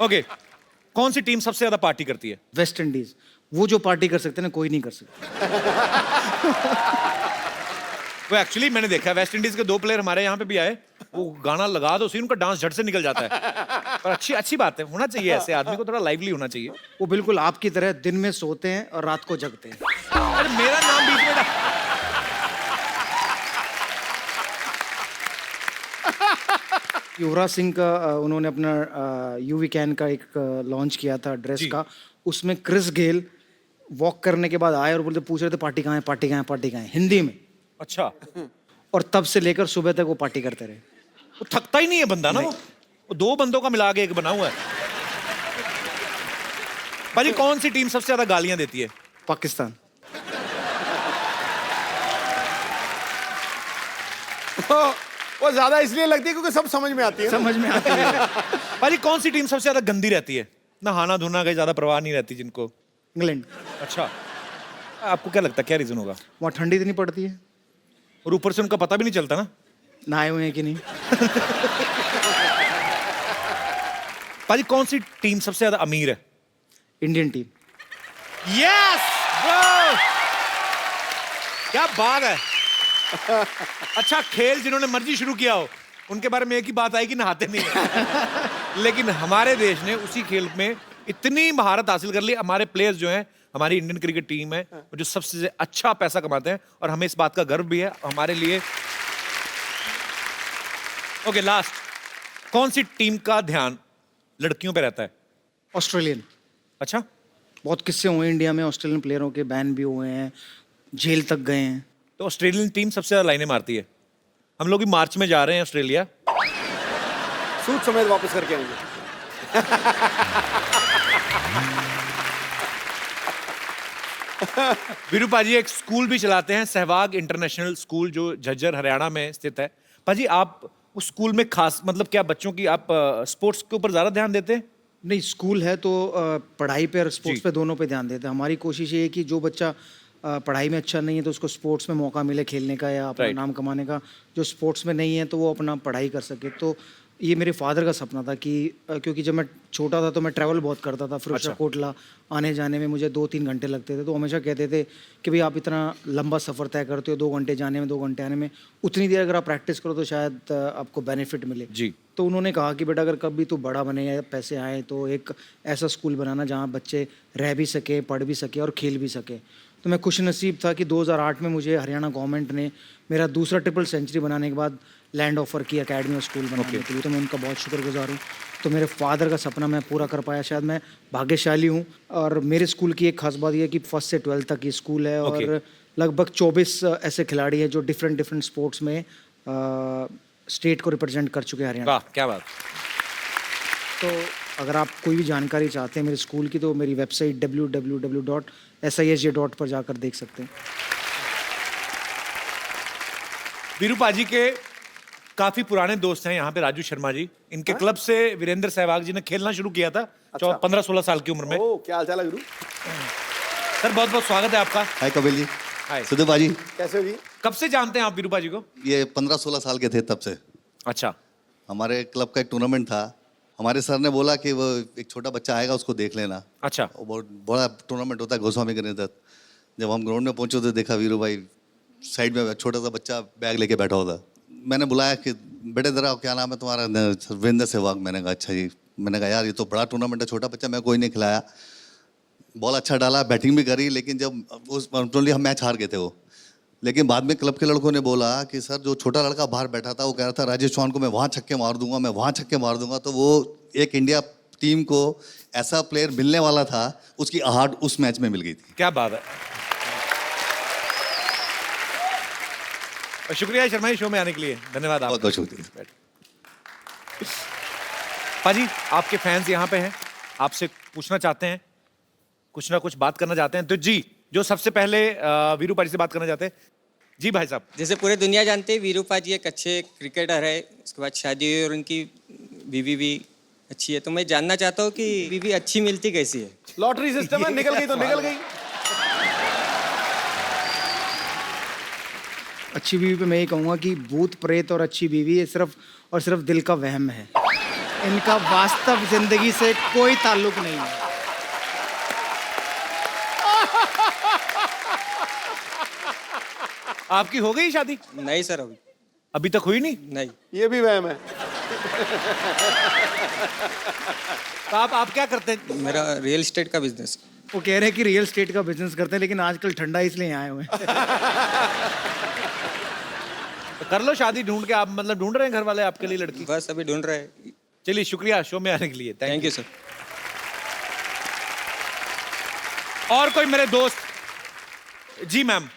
ओके, कौन सी टीम सबसे ज्यादा पार्टी करती है? West Indies. वो जो पार्टी कर सकते हैं ना, कोई नहीं कर सकता। वो एक्चुअली मैंने देखा है, वेस्ट इंडीज के 2 प्लेयर हमारे यहाँ पे भी आए, वो गाना लगा दो, उनका डांस झट से निकल जाता है। पर अच्छी बात है, होना चाहिए ऐसे आदमी को, थोड़ा लाइवली होना चाहिए। वो बिल्कुल आपकी तरह दिन में सोते हैं और रात को जगते हैं। अरे मेरा नाम बीच में युवराज सिंह का उन्होंने अपना यूवी कैन का एक लॉन्च किया था ड्रेस जी। का। उसमें क्रिस गेल वॉक करने के बाद आए और बोलते, पूछ रहे थे पार्टी कहाँ है, पार्टी कहाँ है, पार्टी कहाँ है, हिंदी में। अच्छा, और तब से लेकर सुबह तक वो पार्टी करते रहे। वो थकता ही नहीं है बंदा ना। वो 2 बंदों का मिला के एक बना हुआ है। भाजी कौन सी टीम सबसे ज्यादा गालियां देती है? पाकिस्तान। वो ज्यादा इसलिए लगती है क्योंकि सब समझ में आती है। समझ में आती है। भाजी कौन सी टीम सबसे ज्यादा गंदी रहती है? नहाना धोना का ज्यादा परवाह नहीं रहती जिनको। इंग्लैंड। अच्छा, आपको क्या लगता है क्या रीजन होगा? वहाँ ठंडी इतनी पड़ती है और ऊपर से उनका पता भी नहीं चलता ना नहाए हुए हैं कि नहीं। भाजी कौन सी टीम सबसे ज्यादा अमीर है? Indian team. यस ब्रो, क्या बात है। अच्छा, खेल जिन्होंने मर्जी शुरू किया हो उनके बारे में एक ही बात आई कि नहाते नहीं है। लेकिन हमारे देश ने उसी खेल में इतनी महारत हासिल कर ली। हमारे प्लेयर्स जो हैं, हमारी इंडियन क्रिकेट टीम है, जो सबसे अच्छा पैसा कमाते हैं, और हमें इस बात का गर्व भी है हमारे लिए। ओके, लास्ट, कौन सी टीम का ध्यान लड़कियों पे रहता है? ऑस्ट्रेलियन। अच्छा, बहुत किस्से हुए इंडिया में, ऑस्ट्रेलियन प्लेयरों के बैन भी हुए हैं, जेल तक गए हैं। तो ऑस्ट्रेलियन टीम सबसे ज्यादा लाइनें मारती है। हम लोग भी मार्च में जा रहे हैं ऑस्ट्रेलिया। सूट समेत वापस करके आएंगे। वीरू पाजी एक स्कूल भी चलाते हैं, सहवाग इंटरनेशनल स्कूल, जो झज्जर हरियाणा में स्थित है। पाजी आप उस स्कूल में खास मतलब क्या बच्चों की आप स्पोर्ट्स के ऊपर ज्यादा ध्यान देते हैं? नहीं, स्कूल है तो पढ़ाई पे और स्पोर्ट्स जी। पे दोनों पे ध्यान देते हैं। हमारी कोशिश ये है कि जो बच्चा पढ़ाई में अच्छा नहीं है तो उसको स्पोर्ट्स में मौका मिले खेलने का या अपना Right. नाम कमाने का। जो स्पोर्ट्स में नहीं है तो वो अपना पढ़ाई कर सके। तो ये मेरे फादर का सपना था कि क्योंकि जब मैं छोटा था तो मैं ट्रैवल बहुत करता था, फिरोजशाह कोटला आने जाने में मुझे 2-3 घंटे लगते थे। तो हमेशा कहते थे कि भाई आप इतना लंबा सफ़र तय करते हो, 2 घंटे जाने में 2 घंटे आने में, उतनी देर अगर आप प्रैक्टिस करो तो शायद आपको बेनिफिट मिले। जी। तो उन्होंने कहा कि बेटा अगर कभी तू बड़ा बने या पैसे आए तो एक ऐसा स्कूल बनाना जहाँ बच्चे रह भी सके, पढ़ भी सके और खेल भी सके। तो मैं खुश नसीब था कि 2008 में मुझे हरियाणा गवर्नमेंट ने मेरा दूसरा ट्रिपल सेंचुरी बनाने के बाद लैंड ऑफर की अकेडमी और स्कूल बनाने के लिए। तो मैं उनका बहुत शुक्रगुजार हूँ। तो मेरे फादर का सपना मैं पूरा कर पाया, शायद मैं भाग्यशाली हूँ। और मेरे स्कूल की एक खास बात यह है कि 1st से 12th तक ये स्कूल है और लगभग 24 ऐसे खिलाड़ी हैं जो डिफरेंट स्पोर्ट्स में स्टेट को रिप्रेजेंट कर चुके हैं हरियाणा। वाह, क्या बात। तो अगर आप कोई भी जानकारी चाहते हैं मेरे स्कूल की तो मेरी वेबसाइट www.sisj. पर जाकर देख सकते हैं। वीरू पाजी के काफी पुराने दोस्त हैं यहाँ पे, राजू शर्मा जी। इनके क्लब से वीरेंद्र सहवाग जी ने खेलना शुरू किया था 15-16 साल की उम्र में। ओ, क्या हाल चाल है गुरु? सर बहुत बहुत स्वागत है आपका। हाय कपिल जी। हाय। सुधीर भाजी, कैसे हो जी? कब से जानते हैं आप वीरूपा जी को? ये 15-16 साल के थे तब से। अच्छा। हमारे क्लब का एक टूर्नामेंट था, हमारे सर ने बोला कि वो एक छोटा बच्चा आएगा, उसको देख लेना। अच्छा। वो बहुत बड़ा टूर्नामेंट होता है गोस्वामी के नेतृत्व। जब हम ग्राउंड में पहुंचे तो देखा वीरू भाई साइड में छोटा सा बच्चा बैग लेके बैठा हुआ था। मैंने बुलाया कि बेटे जरा क्या नाम है तुम्हारा? वीरेंद्र सहवाग। मैंने कहा अच्छा जी। मैंने कहा यार ये तो बड़ा टूर्नामेंट है, छोटा बच्चा, मैं कोई नहीं खिलाया। बॉल अच्छा डाला, बैटिंग भी करी, लेकिन जब उस हम मैच हार गए थे वो। लेकिन बाद में क्लब के लड़कों ने बोला कि सर जो छोटा लड़का बाहर बैठा था वो कह रहा था राजेश चौहान को मैं वहाँ छक्के मार दूंगा, मैं वहाँ छक्के मार दूंगा। तो वो एक इंडिया टीम को ऐसा प्लेयर मिलने वाला था, उसकी आहट उस मैच में मिल गई थी। क्या बात है। और शुक्रिया शर्मा जी शो में आने के लिए, धन्यवाद बहुत आपका। बहुत शुक्रिया। पाजी आपके फैंस यहाँ पे हैं, आपसे पूछना चाहते हैं, कुछ ना कुछ बात करना चाहते हैं, तो जी जो सबसे पहले वीरूपा जी से बात करना चाहते हैं, जी भाई साहब। जैसे पूरे दुनिया जानते हैं वीरूपा जी एक अच्छे क्रिकेटर है, उसके बाद शादी हुई और उनकी बीवी भी अच्छी है, तो मैं जानना चाहता हूँ कि बीवी अच्छी मिलती कैसी है? लॉटरी सिस्टम है, निकल गई तो निकल गई। अच्छी बीवी पे मैं ये कहूँगा कि भूत प्रेत और अच्छी बीवी ये सिर्फ और सिर्फ दिल का वहम है, इनका वास्तव जिंदगी से कोई ताल्लुक नहीं है। आपकी हो गई शादी? नहीं सर, अभी तक हुई नहीं? नहीं। ये भी वहम है। तो आप क्या करते हैं? मेरा रियल एस्टेट का बिजनेस। वो कह रहे हैं कि रियल एस्टेट का बिजनेस करते हैं, लेकिन आजकल ठंडा इसलिए आए हुए हैं। तो कर लो शादी ढूंढ के, आप मतलब ढूंढ रहे हैं घर वाले आपके लिए लड़की? बस अभी ढूंढ रहे हैं। चलिए शुक्रिया शो में आने के लिए, थैंक यू सर। और कोई मेरे दोस्त? जी ma'am.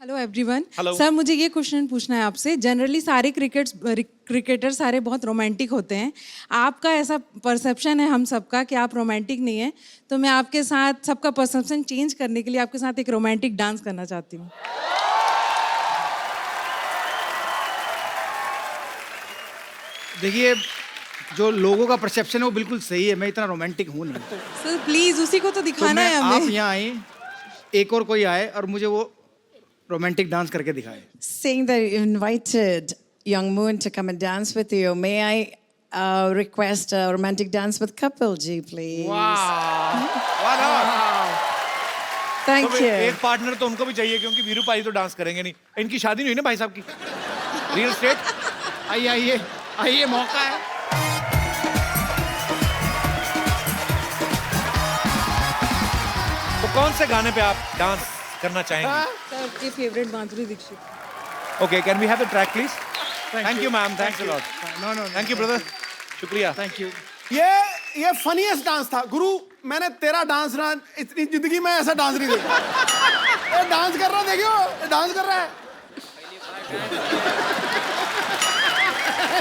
Hello everyone. Hello. Sir मुझे ये क्वेश्चन पूछना है आपसे। जनरली सारे क्रिकेटर सारे बहुत रोमांटिक होते हैं, आपका ऐसा परसेप्शन है हम सबका कि आप रोमांटिक नहीं है, तो मैं आपके साथ सबका परसेप्शन चेंज करने के लिए आपके साथ एक रोमांटिक डांस करना चाहती हूँ। देखिए जो लोगों का परसेप्शन है वो बिल्कुल सही है, मैं इतना रोमांटिक हूँ नहीं। सर प्लीज उसी को तो तो दिखाना है आप हमें। यहाँ आए, एक और कोई आए और मुझे वो रोमांटिक डांस करके दिखाए। Seeing that you invited Young Moon to come and dance with you, may I request a romantic dance with Kapil ji, please? Thank तो you. एक पार्टनर तो उनको भी चाहिए, क्योंकि वीरूपा जी तो डांस करेंगे नहीं। इनकी शादी नहीं हुई ना भाई साहब की? Real estate. आइए आइए आइए, मौका है। तो कौन से गाने पे आप डांस करना चाहेंगे? सर आपकी favourite Madhuri Dixit. Okay, can we have the track please? Thank you ma'am, thanks a lot. No no, thank you brother, शुक्रिया। Thank you. ये फनीएस्ट डांस था गुरु। मैंने तेरा डांस ना इतनी जिंदगी में ऐसा डांस नहीं देखा। ये डांस कर रहा है, देखियो ये डांस कर रहा है।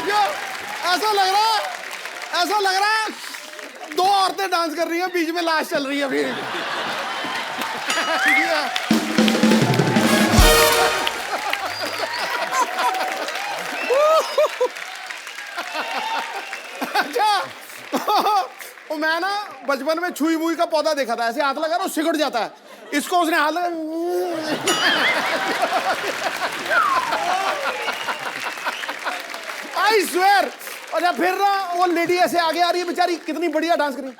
जो ऐसा लग रहा है दो औरतें डांस कर रही हैं, बीच में लाश चल रही है अभी। अच्छा तो मैं ना बचपन में छुई मुई का पौधा देखा था, ऐसे हाथ लगा ना सिकुड़ जाता है, इसको उसने हाथ लगा। I swear. और जब फिर ना वो लेडी ऐसे आगे आ रही है, बेचारी कितनी बढ़िया डांस कर रही है।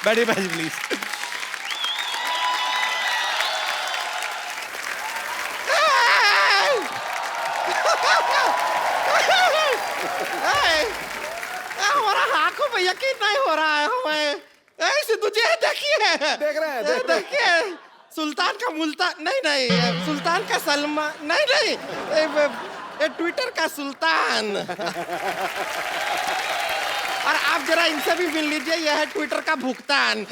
बैठिए भाई प्लीज। हमारा आंखों में यकीन नहीं हो रहा है हमें। ऐसे तुझे देखिए, देख रहे हैं। देखिए सुल्तान का मुल्तान नहीं, सुल्तान का सलमान नहीं, ये ट्विटर का सुल्तान। और आप जरा इनसे भी मिल लीजिए, यह है ट्विटर का भुगतान।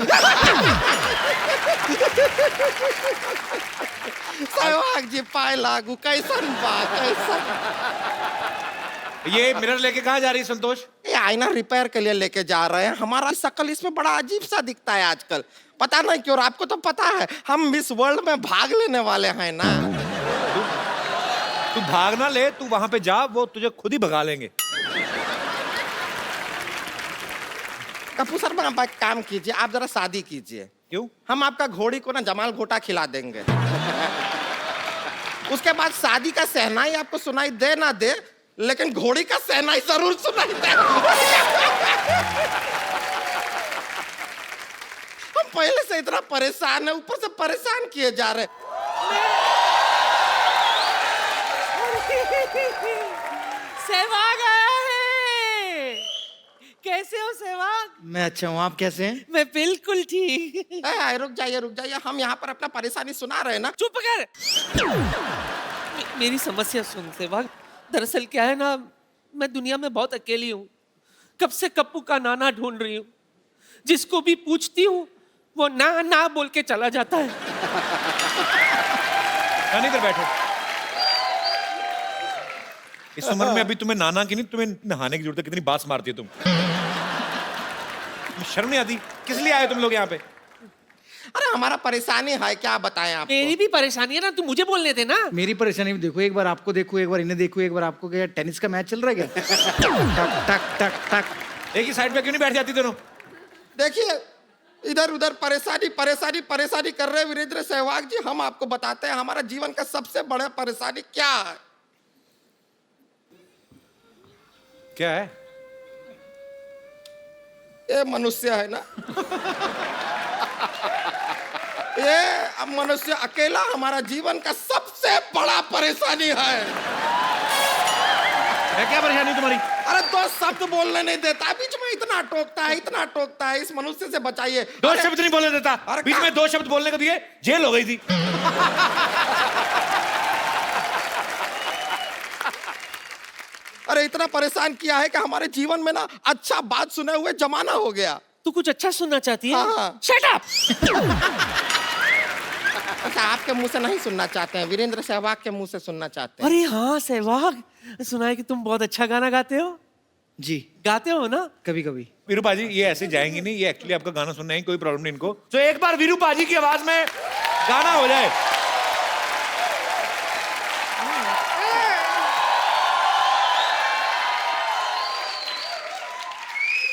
सहवाग जी पाए लागू, कैसन बात, कैसन। ये मिरर लेके कहाँ जा रही है संतोष? ये आईना रिपेयर के लिए लेके जा रहे हैं। हमारा शक्ल इसमें बड़ा अजीब सा दिखता है आजकल, पता नहीं क्यों। आपको तो पता है हम मिस वर्ल्ड में भाग लेने वाले हैं ना। तू भाग ना ले, तू वहां पे जा, वो तुझे खुद ही भगा लेंगे। कपूर शर्मा, आप एक काम कीजिए, आप जरा शादी कीजिए। क्यों? हम आपका घोड़ी को ना जमाल घोटा खिला देंगे। उसके बाद शादी का सहनाई आपको सुनाई दे ना दे, लेकिन घोड़ी का सहनाई जरूर सुनाई दे। हम पहले से इतना परेशान है, ऊपर से परेशान किए जा रहे। सहवाग आया है। कैसे हो सहवाग? मैं अच्छा हूँ, आप कैसे हैं? मैं बिल्कुल ठीक। रुक जाइए, हम यहाँ पर अपना परेशानी सुना रहे हैं ना। चुप कर। मेरी समस्या सुन सहवाग। दरअसल क्या है ना, मैं दुनिया में बहुत अकेली हूँ। कब से कप्पू का नाना ढूंढ रही हूँ। जिसको भी पूछती हूँ वो ना ना बोल के चला जाता है। इधर बैठो। इस उम्र में अभी तुम्हें नाना की नहीं, तुम्हें नहाने की जरूरत है। कितनी बात मारती है तुम। शर्म नहीं आती? किस लिए आए तुम लोग यहाँ पे? अरे हमारा परेशानी है, क्या बताएं आपको? मेरी भी परेशानी है ना, तू मुझे बोलने दे ना। मेरी परेशानी भी देखो, एक बार आपको देखो, एक बार इन्हें देखो, एक बार आपको। क्या टेनिस का मैच चल रहा है क्या? टक टक टक टक। एक ही साइड पे क्यों नहीं बैठ जाती दोनों? देखिए, इधर उधर परेशानी कर रहे वीरेंद्र सहवाग जी। हम आपको बताते हैं हमारा जीवन का सबसे बड़ा परेशानी क्या है। क्या है? ये मनुष्य है ना, ये मनुष्य अकेला हमारा जीवन का सबसे बड़ा परेशानी है। क्या परेशानी तुम्हारी? अरे दो शब्द बोलने नहीं देता, बीच में इतना टोकता है। इस मनुष्य से बचाइए। दो शब्द नहीं बोलने देता। बीच में दो शब्द बोलने को दिए, जेल हो गई थी। अरे इतना परेशान किया है कि हमारे जीवन में ना अच्छा बात सुने हुए जमाना हो गया। तू कुछ अच्छा सुनना चाहती है? हाँ। Shut up. अच्छा, आपके मुंह से नहीं सुनना चाहते हैं, वीरेंद्र सहवाग के मुंह से सुनना चाहते हैं। अरे हाँ सहवाग, सुना है कि तुम बहुत अच्छा गाना गाते हो। जी गाते हो ना? कभी कभी। वीरू पाजी ये ऐसे जाएंगे नहीं, ये एक्चुअली आपका गाना सुनना है, कोई प्रॉब्लम नहीं इनको। तो एक बार वीरू पाजी की आवाज में गाना हो जाए।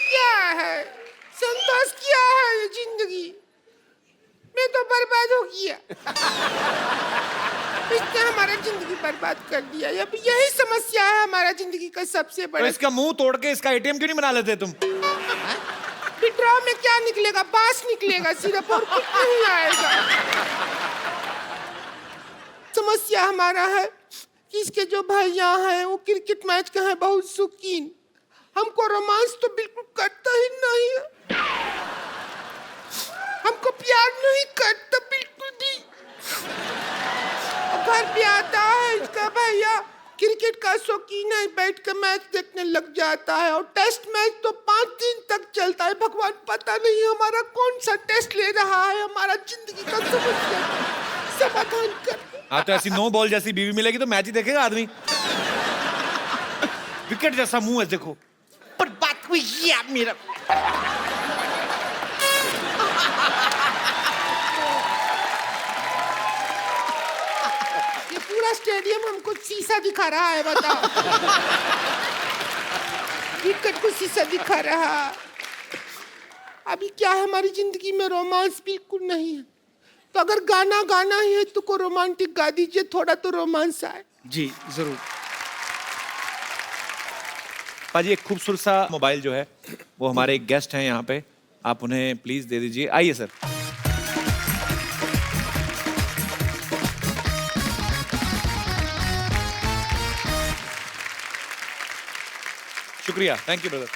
क्या है संतोष, क्या है ये जिंदगी में तो बर्बाद हो गया। इसने हमारा जिंदगी बर्बाद कर दिया। अब यही समस्या है हमारा जिंदगी का सबसे तो बड़ा। इसका मुंह तोड़ के इसका एटीएम क्यों नहीं बना लेते तुम? विड्रॉ में क्या निकलेगा? बांस निकलेगा सिर्फ, और कुछ नहीं आएगा। समस्या हमारा है कि इसके जो भैया हैं वो क्रिकेट मैच का है बहुत शौकीन। हमको रोमांस तो बिल्कुल करता ही नहीं है, हमको प्यार नहीं करता बिल्कुल भी। घर पे आता है इसका भैया, क्रिकेट का शौकीन है, बैठ कर मैच देखने लग जाता है। और टेस्ट मैच तो 5 दिन तक चलता है। भगवान पता नहीं हमारा कौन सा टेस्ट ले रहा है, हमारा जिंदगी का समस्या समाधान कर। हाँ तो ऐसी नो बॉल जैसी बीवी मिलेगी तो मैच ही देखेगा आदमी। विकेट जैसा मुंह है देखो। पर बात हुई ये मेरा। ये पूरा स्टेडियम हमको शीशा दिखा रहा है, बताओ। विकेट को शीशा दिखा रहा। अभी क्या है, हमारी जिंदगी में रोमांस बिल्कुल नहीं है। तो अगर गाना गाना ही है तो को रोमांटिक गा दीजिए, थोड़ा तो रोमांस आए। जी जरूर। पाजी एक खूबसूरत सा मोबाइल जो है वो हमारे एक गेस्ट हैं यहाँ पे, आप उन्हें प्लीज दे दीजिए। आइए सर। शुक्रिया, थैंक यू ब्रदर।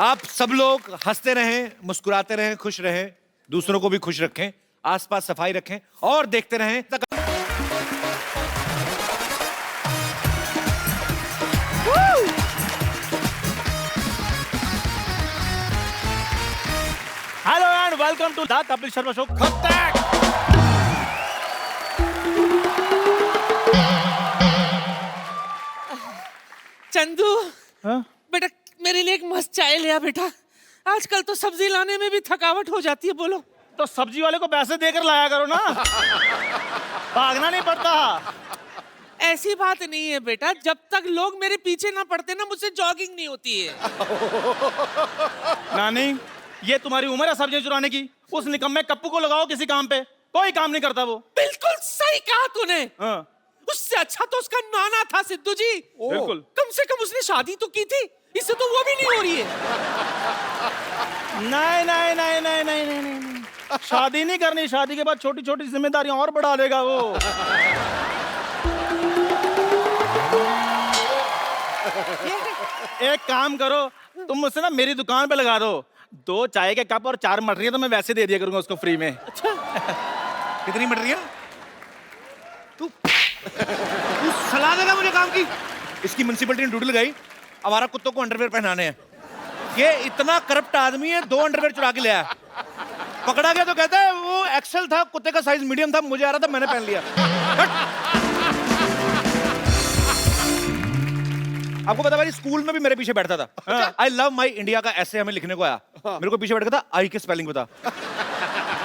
आप सब लोग हंसते रहें, मुस्कुराते रहें, खुश रहें, दूसरों को भी खुश रखें, आसपास सफाई रखें और देखते रहें। Hello and welcome to the Kapil Sharma show. Chandu, बेटा मेरे लिए एक मस्त चाय ले आ बेटा। आजकल तो सब्जी लाने में भी थकावट हो जाती है। बोलो। तो सब्जी वाले को पैसे देकर लाया करो ना, भागना नहीं पड़ता। ऐसी बात नहीं है बेटा, जब तक लोग मेरे पीछे ना पड़ते ना मुझसे जॉगिंग नहीं होती है। नानी, ये तुम्हारी उम्र है सब्जियां चुराने की। उस निकम्मे कप्पू को लगाओ किसी काम पे, कोई काम नहीं करता वो। बिल्कुल सही कहा तूने। हाँ। उससे अच्छा तो उसका नाना था सिद्धू जी। बिल्कुल। कम से कम उसने शादी तो की थी, इससे तो वो भी नहीं हो रही है। नहीं नहीं नहीं नहीं नहीं नहीं नहीं, शादी नहीं करनी। शादी के बाद छोटी छोटी जिम्मेदारियां और बढ़ा देगा वो। एक काम करो, तुम मुझसे ना मेरी दुकान पे लगा दो। 2 चाय के कप और 4 मटरियां तो मैं वैसे दे दिया करूंगा उसको फ्री में। अच्छा, कितनी मटरियां? तू सलाह देगा मुझे काम की। इसकी म्युनिसिपैलिटी ने ड्यूटी लगाई, हमारा कुत्तों को अंडरवेयर पहनाने हैं। ये इतना करप्ट आदमी है, 2 अंडरवेयर चुरा के ले आया। पकड़ा गया तो कहता है वो एक्सेल था, कुत्ते का साइज मीडियम था, मुझे आ रहा था मैंने पहन लिया। आपको पता भाई, स्कूल में भी मेरे पीछे बैठता था। आई लव माई इंडिया का ऐसे हमें लिखने को आया, मेरे को पीछे बैठ गया था, आई के स्पेलिंग बता।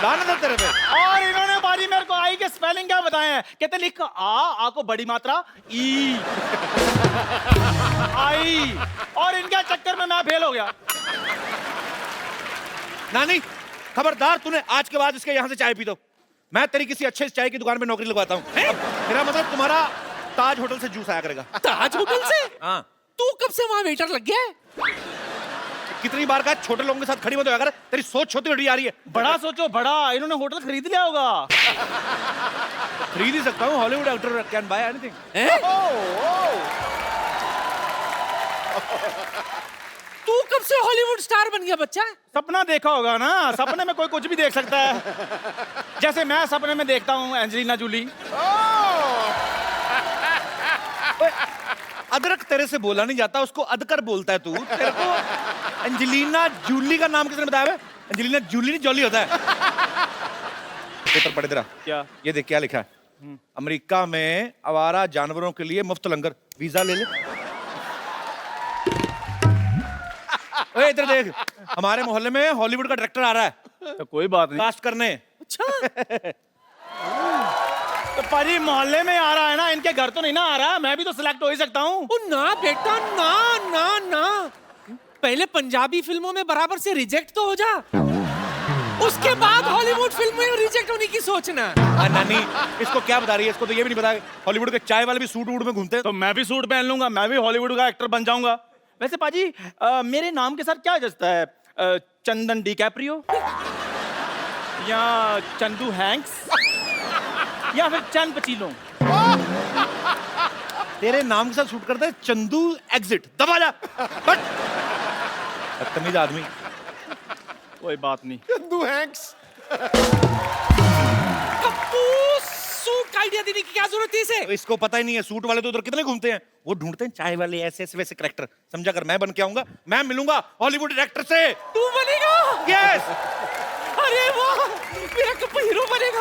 गाना था तेरे पे। और इन्होंने बारी मेरे को आई के स्पेलिंग क्या बताए हैं? कहते लिख आ को बड़ी मात्रा ई आई, और इनके चक्कर में मैं फेल हो गया। नानी खबरदार, तूने आज के बाद इसके यहाँ से चाय पी दो। मैं तेरी किसी अच्छे चाय की दुकान पे नौकरी लगवाता हूँ। मेरा मतलब तुम्हारा ताज होटल से जूस आया करेगा। ताज होटल से? हाँ। तू कब से वहां वेटर लग गया है? कितनी बार कहा छोटे लोगों के साथ खड़ी मत होया कर, तेरी सोच छोटी छोटी आ रही है। बड़ा सोचो बड़ा, इन्होंने होटल खरीद लिया होगा। खरीद ही सकता हूँ, Hollywood actor can buy anything. तू कब से हॉलीवुड स्टार बन गया बच्चा? सपना देखा होगा ना, सपने में कोई कुछ भी देख सकता है। जैसे मैं सपने में देखता हूँ एंजेलिना जूली। अदरक तेरे से बोला नहीं जाता, उसको अदकर बोलता है तू। तेरे को एंजेलिना जूली का नाम किसने बताया? एंजेलिना जूली नहीं, जॉली होता है। पेपर पढ़े तेरा क्या? ये देख क्या लिखा है। अमेरिका में आवारा जानवरों के लिए मुफ्त लंगर, वीजा ले ले। ओए इधर देख, हमारे मोहल्ले में हॉलीवुड का डायरेक्टर आ रहा है, तो कोई बात नहीं, कास्ट करने। अच्छा। तो परी मोहल्ले में आ रहा है ना, इनके घर तो नहीं ना आ रहा, मैं भी तो सिलेक्ट हो ही सकता हूँ। ना बेटा ना ना ना, पहले पंजाबी फिल्मों में बराबर से रिजेक्ट तो हो जा, उसके बाद हॉलीवुड फिल्म में रिजेक्ट होने की सोचना। नानी इसको क्या बता रही है? इसको तो ये भी नहीं पता हॉलीवुड के चाय वाले भी सूट वूट में घूमते हैं। तो मैं भी सूट पहन लूंगा, मैं भी हॉलीवुड का एक्टर बन जाऊंगा। वैसे पाजी मेरे नाम के साथ क्या जचता है? चंदन डी कैप्रियो, या चंदू हैंक्स, या फिर चंद पचीलो? तेरे नाम के साथ शूट करता है चंदू एग्जिट। दबा जा, बदतमीज आदमी। कोई बात नहीं। चंदू हैंक्स। कप्पू, सूट का आइडिया देने की क्या जरूरत है इसे? इसको पता ही नहीं है, सूट वाले तो उधर कितने घूमते हैं, वो ढूंढते हैं चाय वाले ऐसे ऐसे वैसे कैरेक्टर। समझा कर, मैं बन के आऊंगा, मैं मिलूंगा हॉलीवुड डायरेक्टर से। तू बनेगा? यस। अरे वाह, मेरा कप्पू हीरो बनेगा।